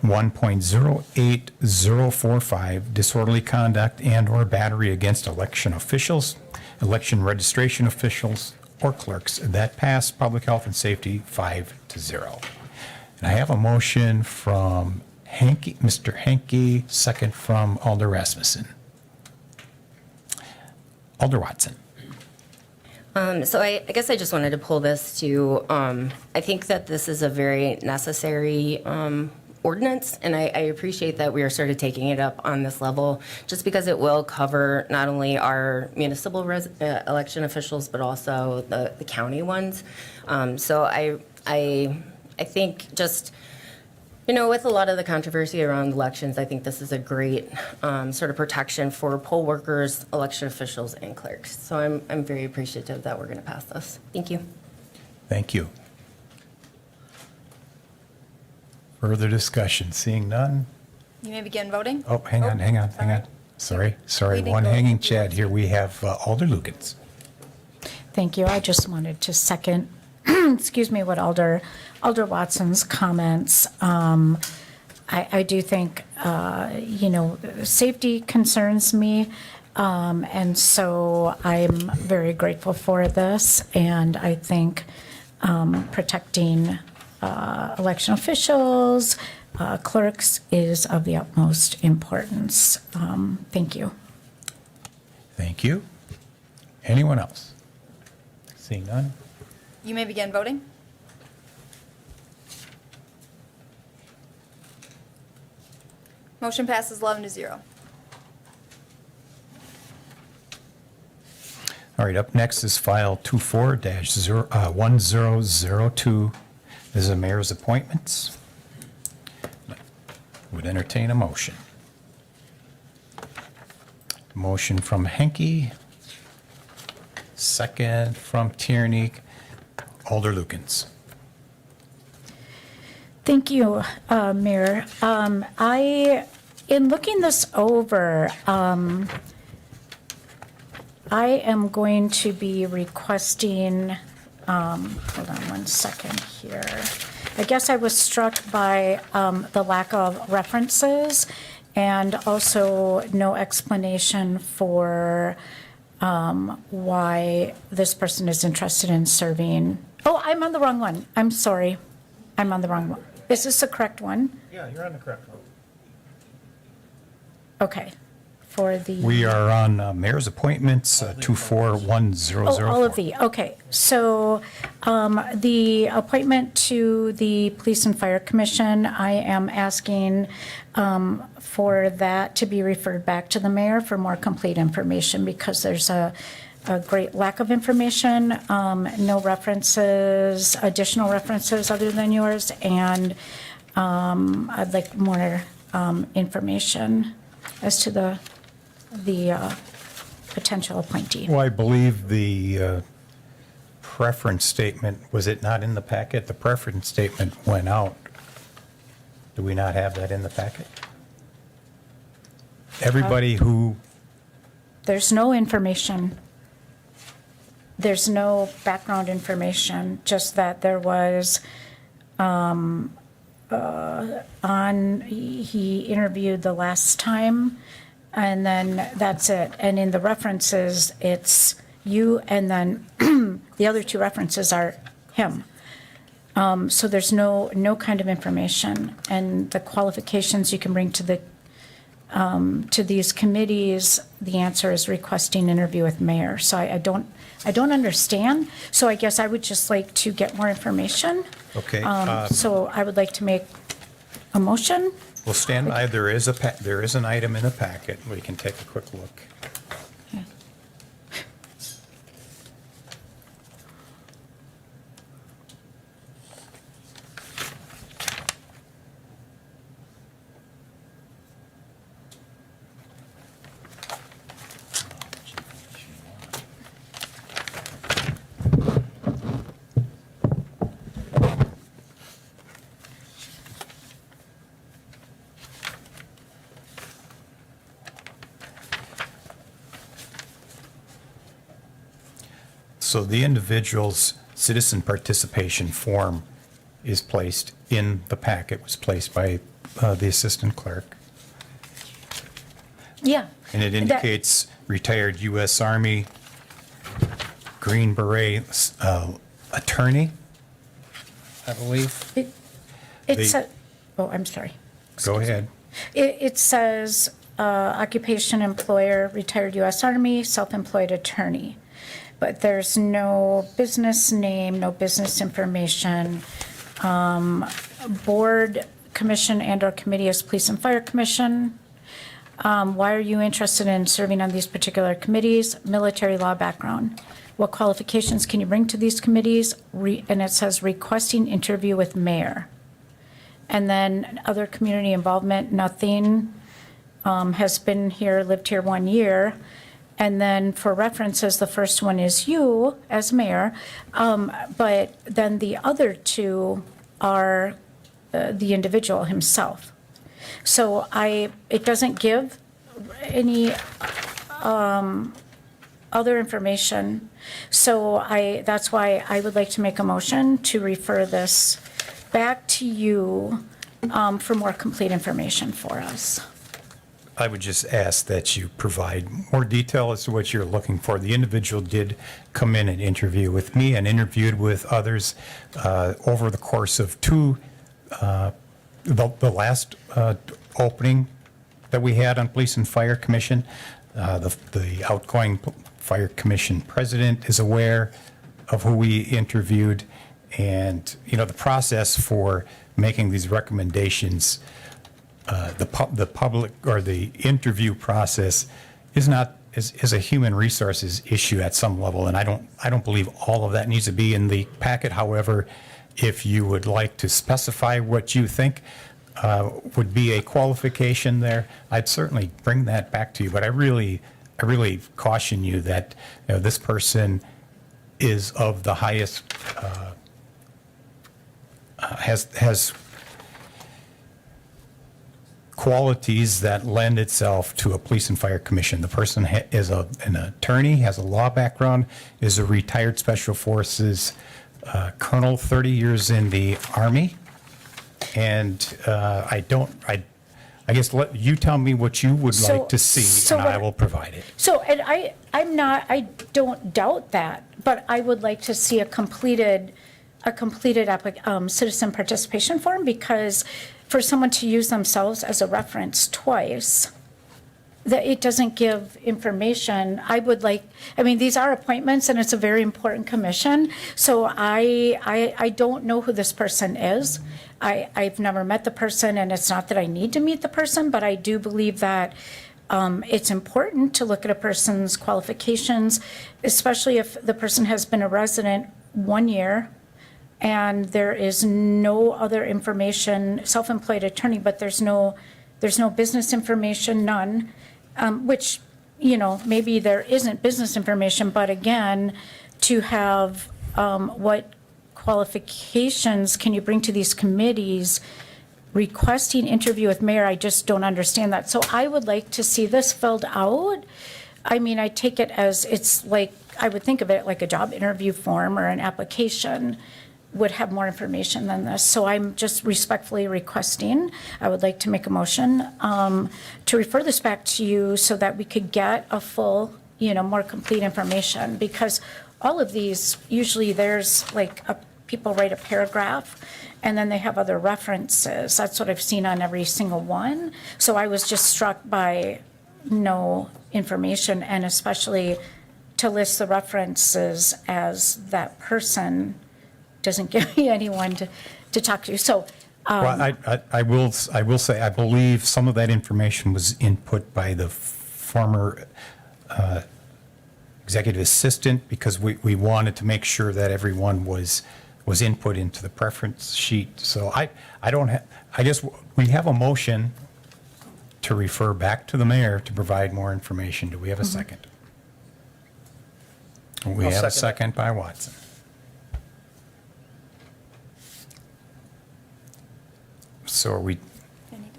1.08045, disorderly conduct and/or battery against election officials, election registration officials, or clerks. That passed Public Health and Safety 5-0. And I have a motion from Mr. Henke, second from Alder Rasmussen. Alder Watson. So I guess I just wanted to pull this to, I think that this is a very necessary ordinance, and I appreciate that we are sort of taking it up on this level, just because it will cover not only our municipal election officials, but also the county ones. So I think just, with a lot of the controversy around elections, I think this is a great sort of protection for poll workers, election officials, and clerks. So I'm very appreciative that we're going to pass this. Thank you. Thank you. Further discussion? Seeing none? You may begin voting. Oh, hang on. Sorry. One hanging Chad here. We have Alder Lukens. Thank you. I just wanted to second, excuse me, what Alder Watson's comments. I do think, safety concerns me. And so I'm very grateful for this. And I think protecting election officials, clerks is of the utmost importance. Thank you. Thank you. Anyone else? Seeing none? You may begin voting. Motion passes 11-0. All right, up next is file 24-1002. This is the mayor's appointments. Would entertain a motion. Motion from Henke. Second from Tierney. Alder Lukens. Thank you, Mayor. In looking this over, I am going to be requesting, hold on one second here. I guess I was struck by the lack of references and also no explanation for why this person is interested in serving. Oh, I'm on the wrong one. I'm sorry. I'm on the wrong one. Is this the correct one? Yeah, you're on the correct one. Okay. For the. We are on mayor's appointments, 24-1004. Oh, all of the, okay. So the appointment to the Police and Fire Commission, I am asking for that to be referred back to the mayor for more complete information because there's a great lack of information, no references, additional references other than yours, and I'd like more information as to the potential appointee. Well, I believe the preference statement, was it not in the packet? The preference statement went out. Do we not have that in the packet? Everybody who. There's no information. There's no background information, just that there was he interviewed the last time, and then that's it. And in the references, it's you, and then the other two references are him. So there's no kind of information, and the qualifications you can bring to these committees, the answer is requesting interview with mayor. So I don't understand. So I guess I would just like to get more information. Okay. So I would like to make a motion. Well, stand by. There is an item in the packet. We can take a quick look. So the individual's citizen participation form is placed in the packet, was placed by the assistant clerk. Yeah. And it indicates retired U.S. Army, Green Beret attorney, I believe. I'm sorry. Go ahead. It says occupation, employer, retired U.S. Army, self-employed attorney. But there's no business name, no business information. Board, commission, and/or committee is Police and Fire Commission. Why are you interested in serving on these particular committees? Military law background. What qualifications can you bring to these committees? And it says requesting interview with mayor. And then other community involvement, nothing. Has been here, lived here 1 year. And then for references, the first one is you as mayor. But then the other two are the individual himself. So it doesn't give any other information. So that's why I would like to make a motion to refer this back to you for more complete information for us. I would just ask that you provide more detail as to what you're looking for. The individual did come in and interview with me and interviewed with others over the course of the last opening that we had on Police and Fire Commission. The outgoing Fire Commission president is aware of who we interviewed, and the process for making these recommendations, the public or the interview process is a human resources issue at some level, and I don't believe all of that needs to be in the packet. However, if you would like to specify what you think would be a qualification there, I'd certainly bring that back to you. But I really caution you that this person is of the highest has qualities that lend itself to a police and fire commission. The person is an attorney, has a law background, is a retired special forces colonel, 30 years in the Army. And I guess let you tell me what you would like to see, and I will provide it. So, and I don't doubt that, but I would like to see a completed citizen participation form, because for someone to use themselves as a reference twice, that it doesn't give information. These are appointments, and it's a very important commission. So I don't know who this person is. I've never met the person, and it's not that I need to meet the person, but I do believe that it's important to look at a person's qualifications, especially if the person has been a resident 1 year and there is no other information, self-employed attorney, but there's no business information, none, which, maybe there isn't business information, but again, to have what qualifications can you bring to these committees, requesting interview with mayor, I just don't understand that. So I would like to see this filled out. I take it as it's like, I would think of it like a job interview form or an application would have more information than this. So I'm just respectfully requesting, I would like to make a motion to refer this back to you so that we could get a full, more complete information, because all of these, usually there's people write a paragraph and then they have other references. That's what I've seen on every single one. So I was just struck by no information, and especially to list the references as that person doesn't give me anyone to talk to. So, well, I will say, I believe some of that information was input by the former executive assistant, because we wanted to make sure that everyone was input into the preference sheet. So I guess we have a motion to refer back to the mayor to provide more information. Do we have a second? We have a second by Watson. So are we? Any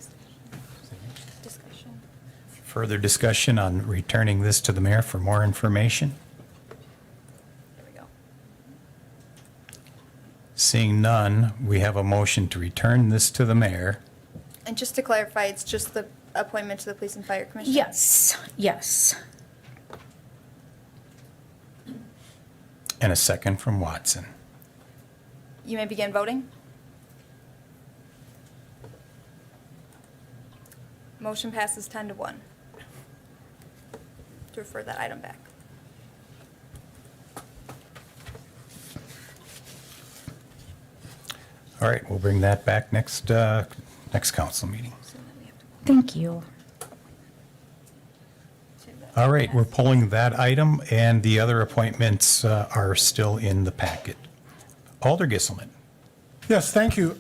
discussion? Further discussion on returning this to the mayor for more information? There we go. Seeing none, we have a motion to return this to the mayor. And just to clarify, it's just the appointment to the Police and Fire Commission? yes. And a second from Watson. You may begin voting. Motion passes 10-1 to refer that item back. All right, we'll bring that back next council meeting. Thank you. All right, we're pulling that item, and the other appointments are still in the packet. Alder Gisselman. Yes, thank you.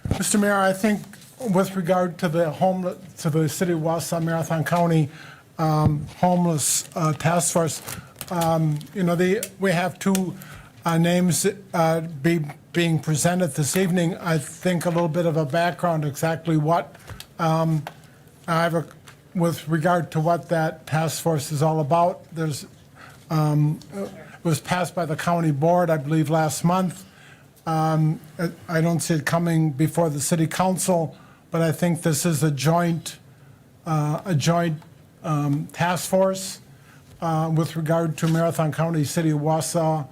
Mr. Mayor, I think with regard to the City of Wausau, Marathon County Homeless Task Force, we have two names being presented this evening. I think a little bit of a background, exactly what, with regard to what that task force is all about. It was passed by the county board, I believe, last month. I don't see it coming before the city council, but I think this is a joint task force with regard to Marathon County, City of Wausau,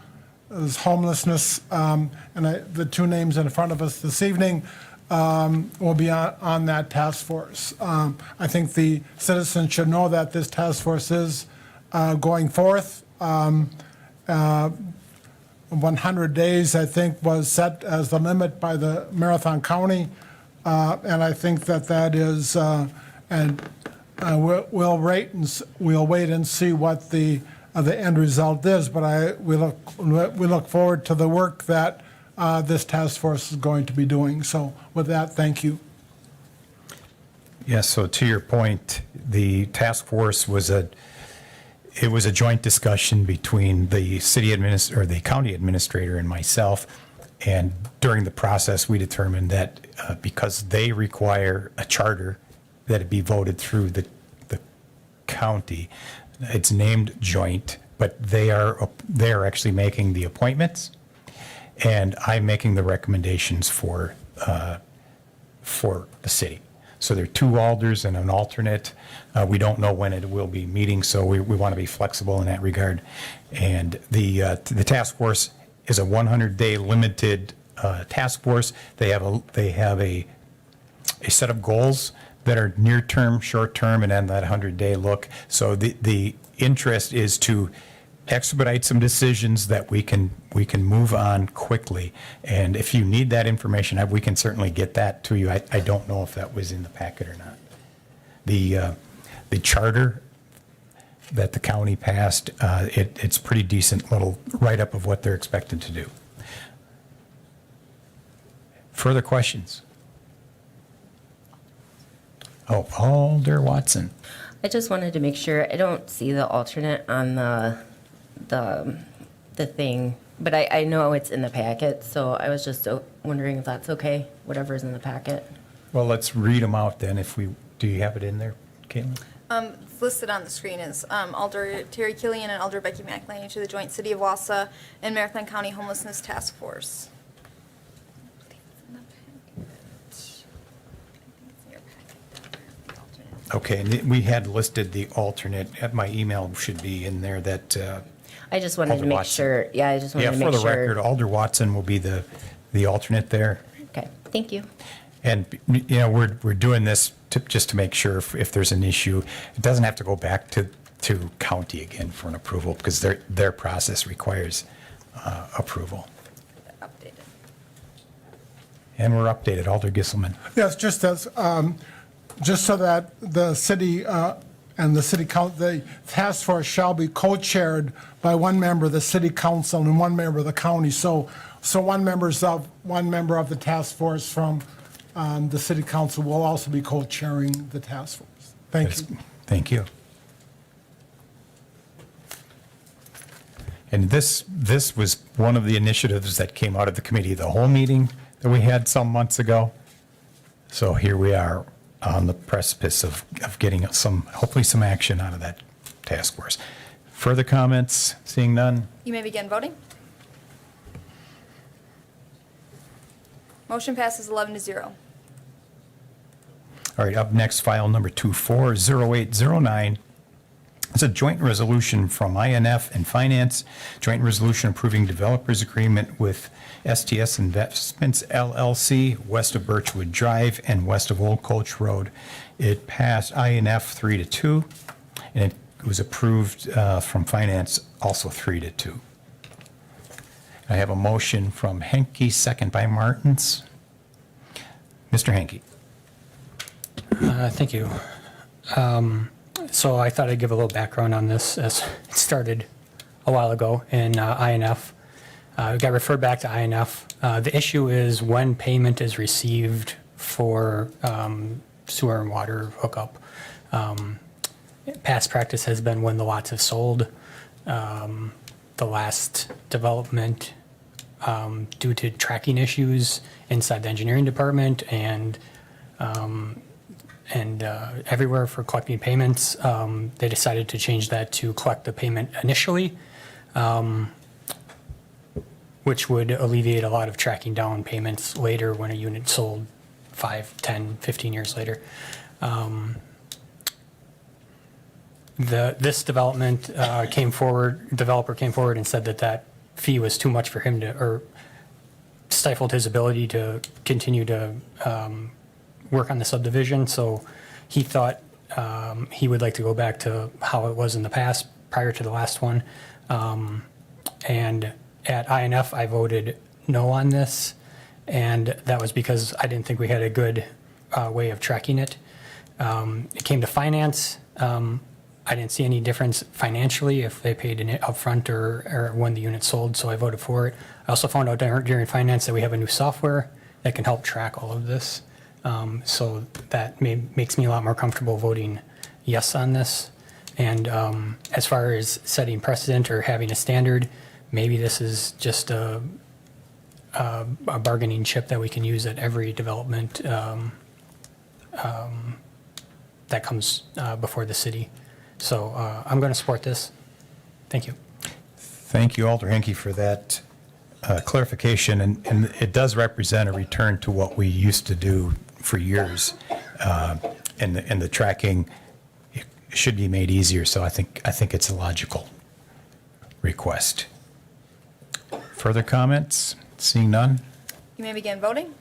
homelessness, and the two names in front of us this evening will be on that task force. I think the citizens should know that this task force is going forth. 100 days, I think, was set as the limit by the Marathon County, and I think that is, and we'll wait and see what the end result is. But we look forward to the work that this task force is going to be doing. So, with that, thank you. Yes, so to your point, the task force was a joint discussion between the the county administrator and myself. And during the process, we determined that because they require a charter that it be voted through the county, it's named joint, but they are actually making the appointments, and I'm making the recommendations for the city. So there are two alders and an alternate. We don't know when it will be meeting, so we want to be flexible in that regard. And the task force is a 100-day limited task force. They have a set of goals that are near-term, short-term, and then that 100-day look. So the interest is to expedite some decisions that we can move on quickly. And if you need that information, we can certainly get that to you. I don't know if that was in the packet or not. The charter that the county passed, it's pretty decent little write-up of what they're expected to do. Further questions? Oh, Alder Watson. I just wanted to make sure, I don't see the alternate on the thing, but I know it's in the packet, so I was just wondering if that's okay, whatever's in the packet. Well, let's read them out then. Do you have it in there, Caitlin? It's listed on the screen as Alder Terry Killian and Alder Becky McElhaney to the Joint City of Wausau and Marathon County Homelessness Task Force. Okay, and we had listed the alternate. My email should be in there that. I just wanted to make sure, I just wanted to make sure. Yeah, for the record, Alder Watson will be the alternate there. Okay, thank you. And, we're doing this just to make sure if there's an issue, it doesn't have to go back to county again for an approval, because their process requires approval. Updated. And we're updated. Alder Gisselman. Yes, just so that the city and the city council, the task force shall be co-chaired by one member of the city council and one member of the county. So one member of the task force from the city council will also be co-chairing the task force. Thank you. Thank you. And this was one of the initiatives that came out of the committee, the whole meeting that we had some months ago. So here we are on the precipice of getting hopefully some action out of that task force. Further comments? Seeing none? You may begin voting. Motion passes 11-0. All right, up next, file number 240809. It's a joint resolution from INF and Finance, joint resolution approving developers agreement with STS Investments LLC, west of Birchwood Drive and west of Old Coach Road. It passed INF 3-2, and it was approved from Finance also 3-2. I have a motion from Henke, second by Martins. Mr. Henke. Thank you. So I thought I'd give a little background on this, as it started a while ago in INF. It got referred back to INF. The issue is when payment is received for sewer and water hookup. Past practice has been when the lots have sold. The last development, due to tracking issues inside the engineering department and everywhere for collecting payments, they decided to change that to collect the payment initially, which would alleviate a lot of tracking down payments later when a unit sold 5, 10, 15 years later. This development developer came forward and said that fee was too much for him or stifled his ability to continue to work on the subdivision. So he thought he would like to go back to how it was in the past prior to the last one. And at INF, I voted no on this. And that was because I didn't think we had a good way of tracking it. It came to Finance. I didn't see any difference financially if they paid it upfront or when the unit sold, so I voted for it. I also found out during Finance that we have a new software that can help track all of this. So that makes me a lot more comfortable voting yes on this. And as far as setting precedent or having a standard, maybe this is just a bargaining chip that we can use at every development that comes before the city. So I'm going to support this. Thank you. Thank you, Alder Henke, for that clarification. And it does represent a return to what we used to do for years. And the tracking should be made easier. So I think it's a logical request. Further comments? Seeing none? You may begin voting.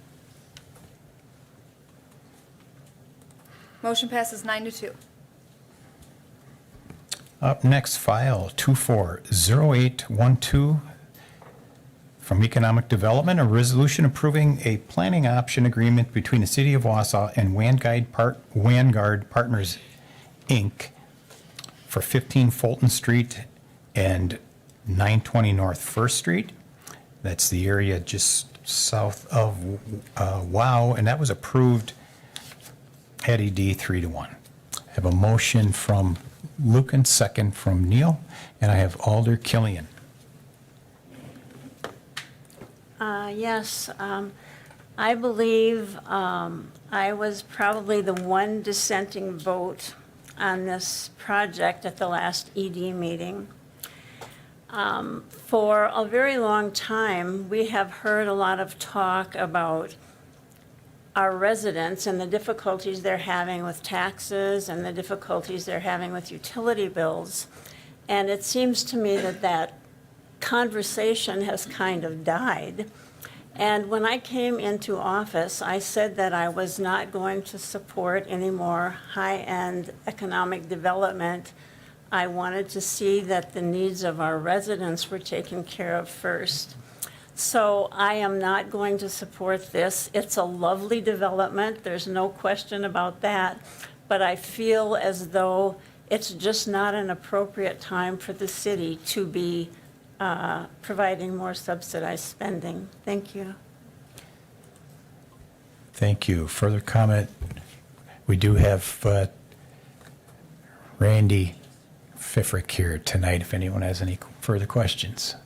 Motion passes 9-2. Up next, file 240812 from Economic Development, a resolution approving a planning option agreement between the City of Wausau and Vanguard Partners, Inc. for 15 Fulton Street and 920 North First Street. That's the area just south of Wow, and that was approved at ED 3-1. I have a motion from Lucan, second from Neal, and I have Alder Killian. Yes, I believe I was probably the one dissenting vote on this project at the last ED meeting. For a very long time, we have heard a lot of talk about our residents and the difficulties they're having with taxes and the difficulties they're having with utility bills. And it seems to me that conversation has kind of died. And when I came into office, I said that I was not going to support any more high-end economic development. I wanted to see that the needs of our residents were taken care of first. So I am not going to support this. It's a lovely development. There's no question about that. But I feel as though it's just not an appropriate time for the city to be providing more subsidized spending. Thank you. Thank you. Further comment? We do have Randy Pfeffrick here tonight if anyone has any further questions.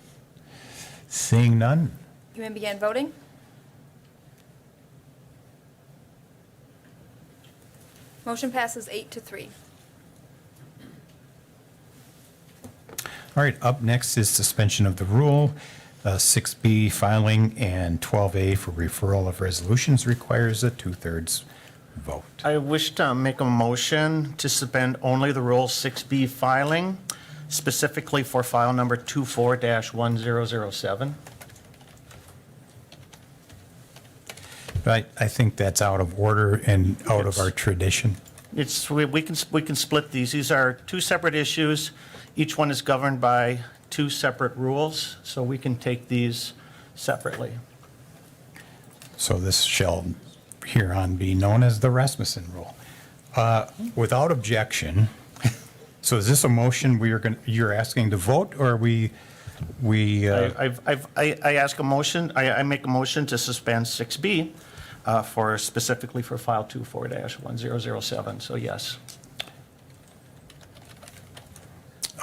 Seeing none? You may begin voting. Motion passes 8-3. All right, up next is suspension of the rule. 6B filing and 12A for referral of resolutions requires a 2/3 vote. I wish to make a motion to suspend only the Rule 6B filing, specifically for file number 24-1007. I think that's out of order and out of our tradition. We can split these. These are two separate issues. Each one is governed by two separate rules, so we can take these separately. So this shall hereon be known as the Rasmussen Rule. Without objection, so is this a motion you're asking to vote, or I ask a motion, I make a motion to suspend 6B specifically for file 24-1007, so yes.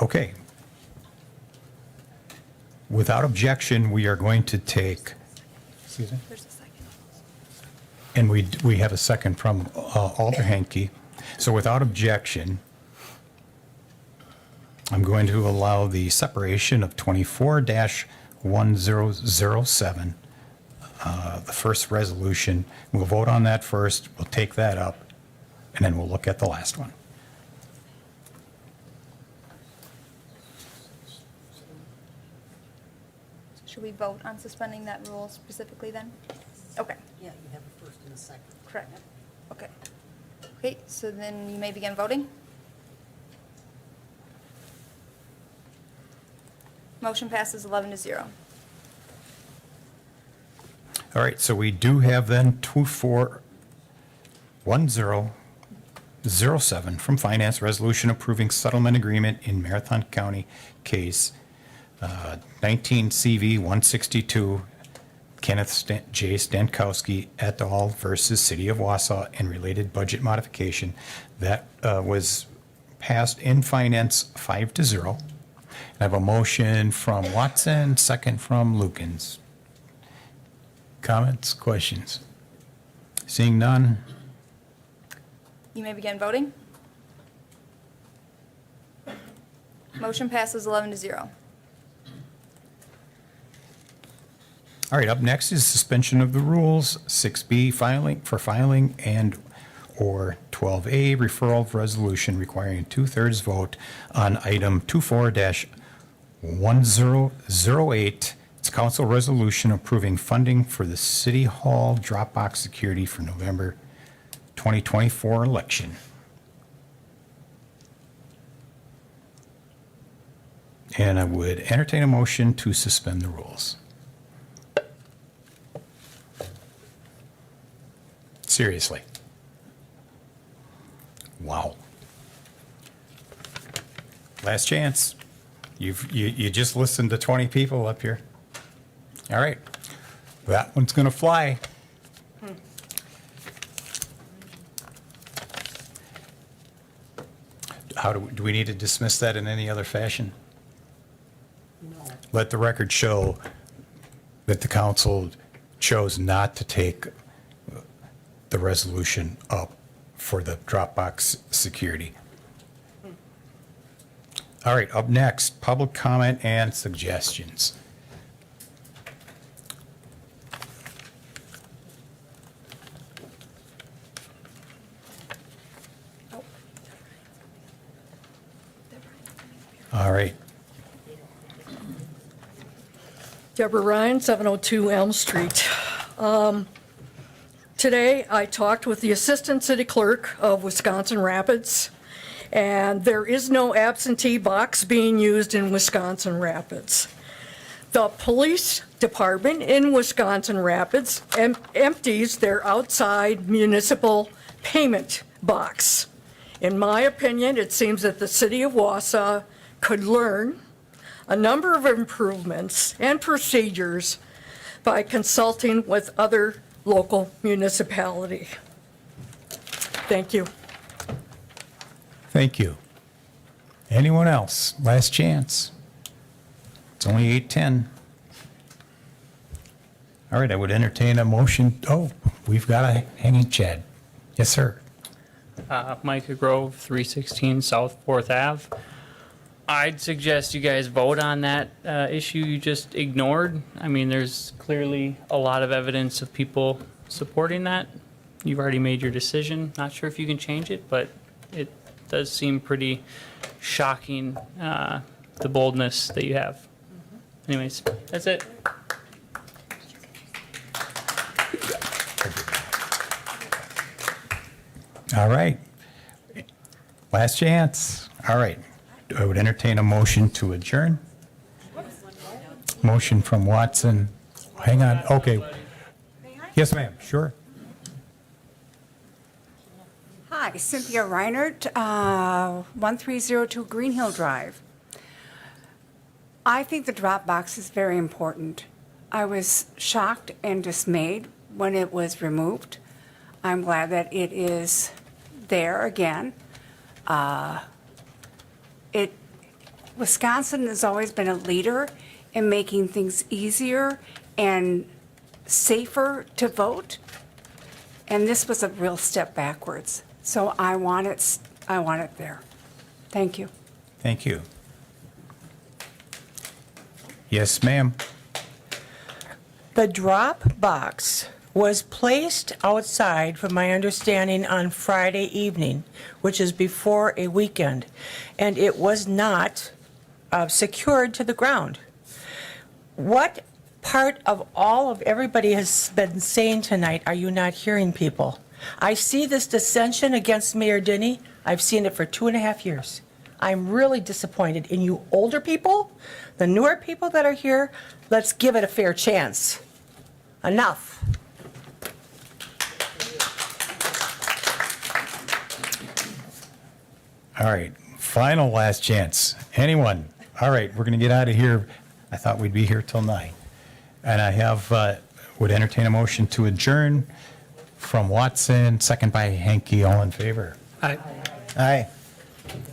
Okay. Without objection, we are going to take, excuse me? And we have a second from Alder Henke. So without objection, I'm going to allow the separation of 24-1007, the first resolution. We'll vote on that first, we'll take that up, and then we'll look at the last one. Should we vote on suspending that rule specifically then? Okay. Yeah, you have a first and a second. Correct. Okay. Okay, so then you may begin voting. Motion passes 11-0. All right, so we do have then 24-1007 from Finance, resolution approving settlement agreement in Marathon County case 19 CV 162, Kenneth J. Stankowski et al. Versus City of Wausau and related budget modification. That was passed in Finance 5-0. I have a motion from Watson, second from Lukens. Comments, questions? Seeing none, You may begin voting. Motion passes 11-0. all right, up next is suspension of the rules, 6B filing and or 12A referral of resolution requiring 2/3 vote on item 24-1008. It's council resolution approving funding for the City Hall Dropbox security for November 2024 election. And I would entertain a motion to suspend the rules. Seriously. Wow. Last chance. You just listened to 20 people up here. All right. That one's going to fly. How do we need to dismiss that in any other fashion? No. Let the record show that the council chose not to take the resolution up for the Dropbox security. All right, up next, public comment and suggestions. All right. Deborah Ryan, 702 Elm Street. Today, I talked with the Assistant City Clerk of Wisconsin Rapids, and there is no absentee box being used in Wisconsin Rapids. The police department in Wisconsin Rapids empties their outside municipal payment box. In my opinion, it seems that the city of Wausau could learn a number of improvements and procedures by consulting with other local municipality. Thank you. Thank you. Anyone else? Last chance. It's only 8:10. All right, I would entertain a motion. Oh, we've got a hanging Chad. Yes, sir. Micah Grove, 316 South 4th Ave. I'd suggest you guys vote on that issue you just ignored. I mean, there's clearly a lot of evidence of people supporting that you've already made your decision. Not sure if you can change it, but it does seem pretty shocking, the boldness that you have. Anyways, that's it. All right. Last chance. All right. I would entertain a motion to adjourn. Motion from Watson. Hang on. Okay. Yes, ma'am. Sure. Hi, Cynthia Reinert, 1302 Green Hill Drive. I think the drop box is very important. I was shocked and dismayed when it was removed. I'm glad that it is there again. Wisconsin has always been a leader in making things easier and safer to vote, and this was a real step backwards. So I want it there. Thank you. Thank you. Yes, ma'am. The drop box was placed outside, from my understanding, on Friday evening, which is before a weekend, and it was not secured to the ground. What part of all of everybody has been saying tonight are you not hearing, people? I see this dissension against Mayor Denny. I've seen it for 2.5 years. I'm really disappointed in you older people, the newer people that are here. Let's give it a fair chance. Enough. All right. Final last chance. Anyone? All right. We're going to get out of here. I thought we'd be here till 9. And I would entertain a motion to adjourn from Watson, second by Hanky. All in favor? Aye. Aye.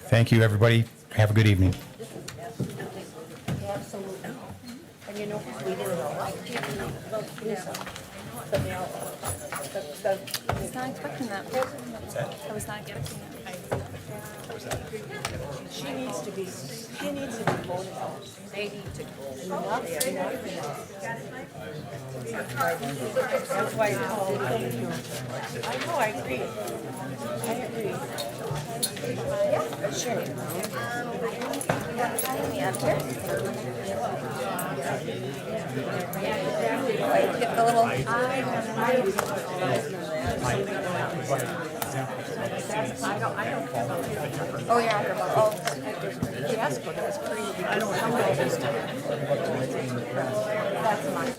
Thank you, everybody. Have a good evening. I was not expecting that. I was not expecting that. She needs to be voted on. They need to go. That's why I called. I know, I agree. I agree. Yeah, sure. Get the little. Oh, yeah. Oh. Yes, but that's pretty. I don't know. That's mine.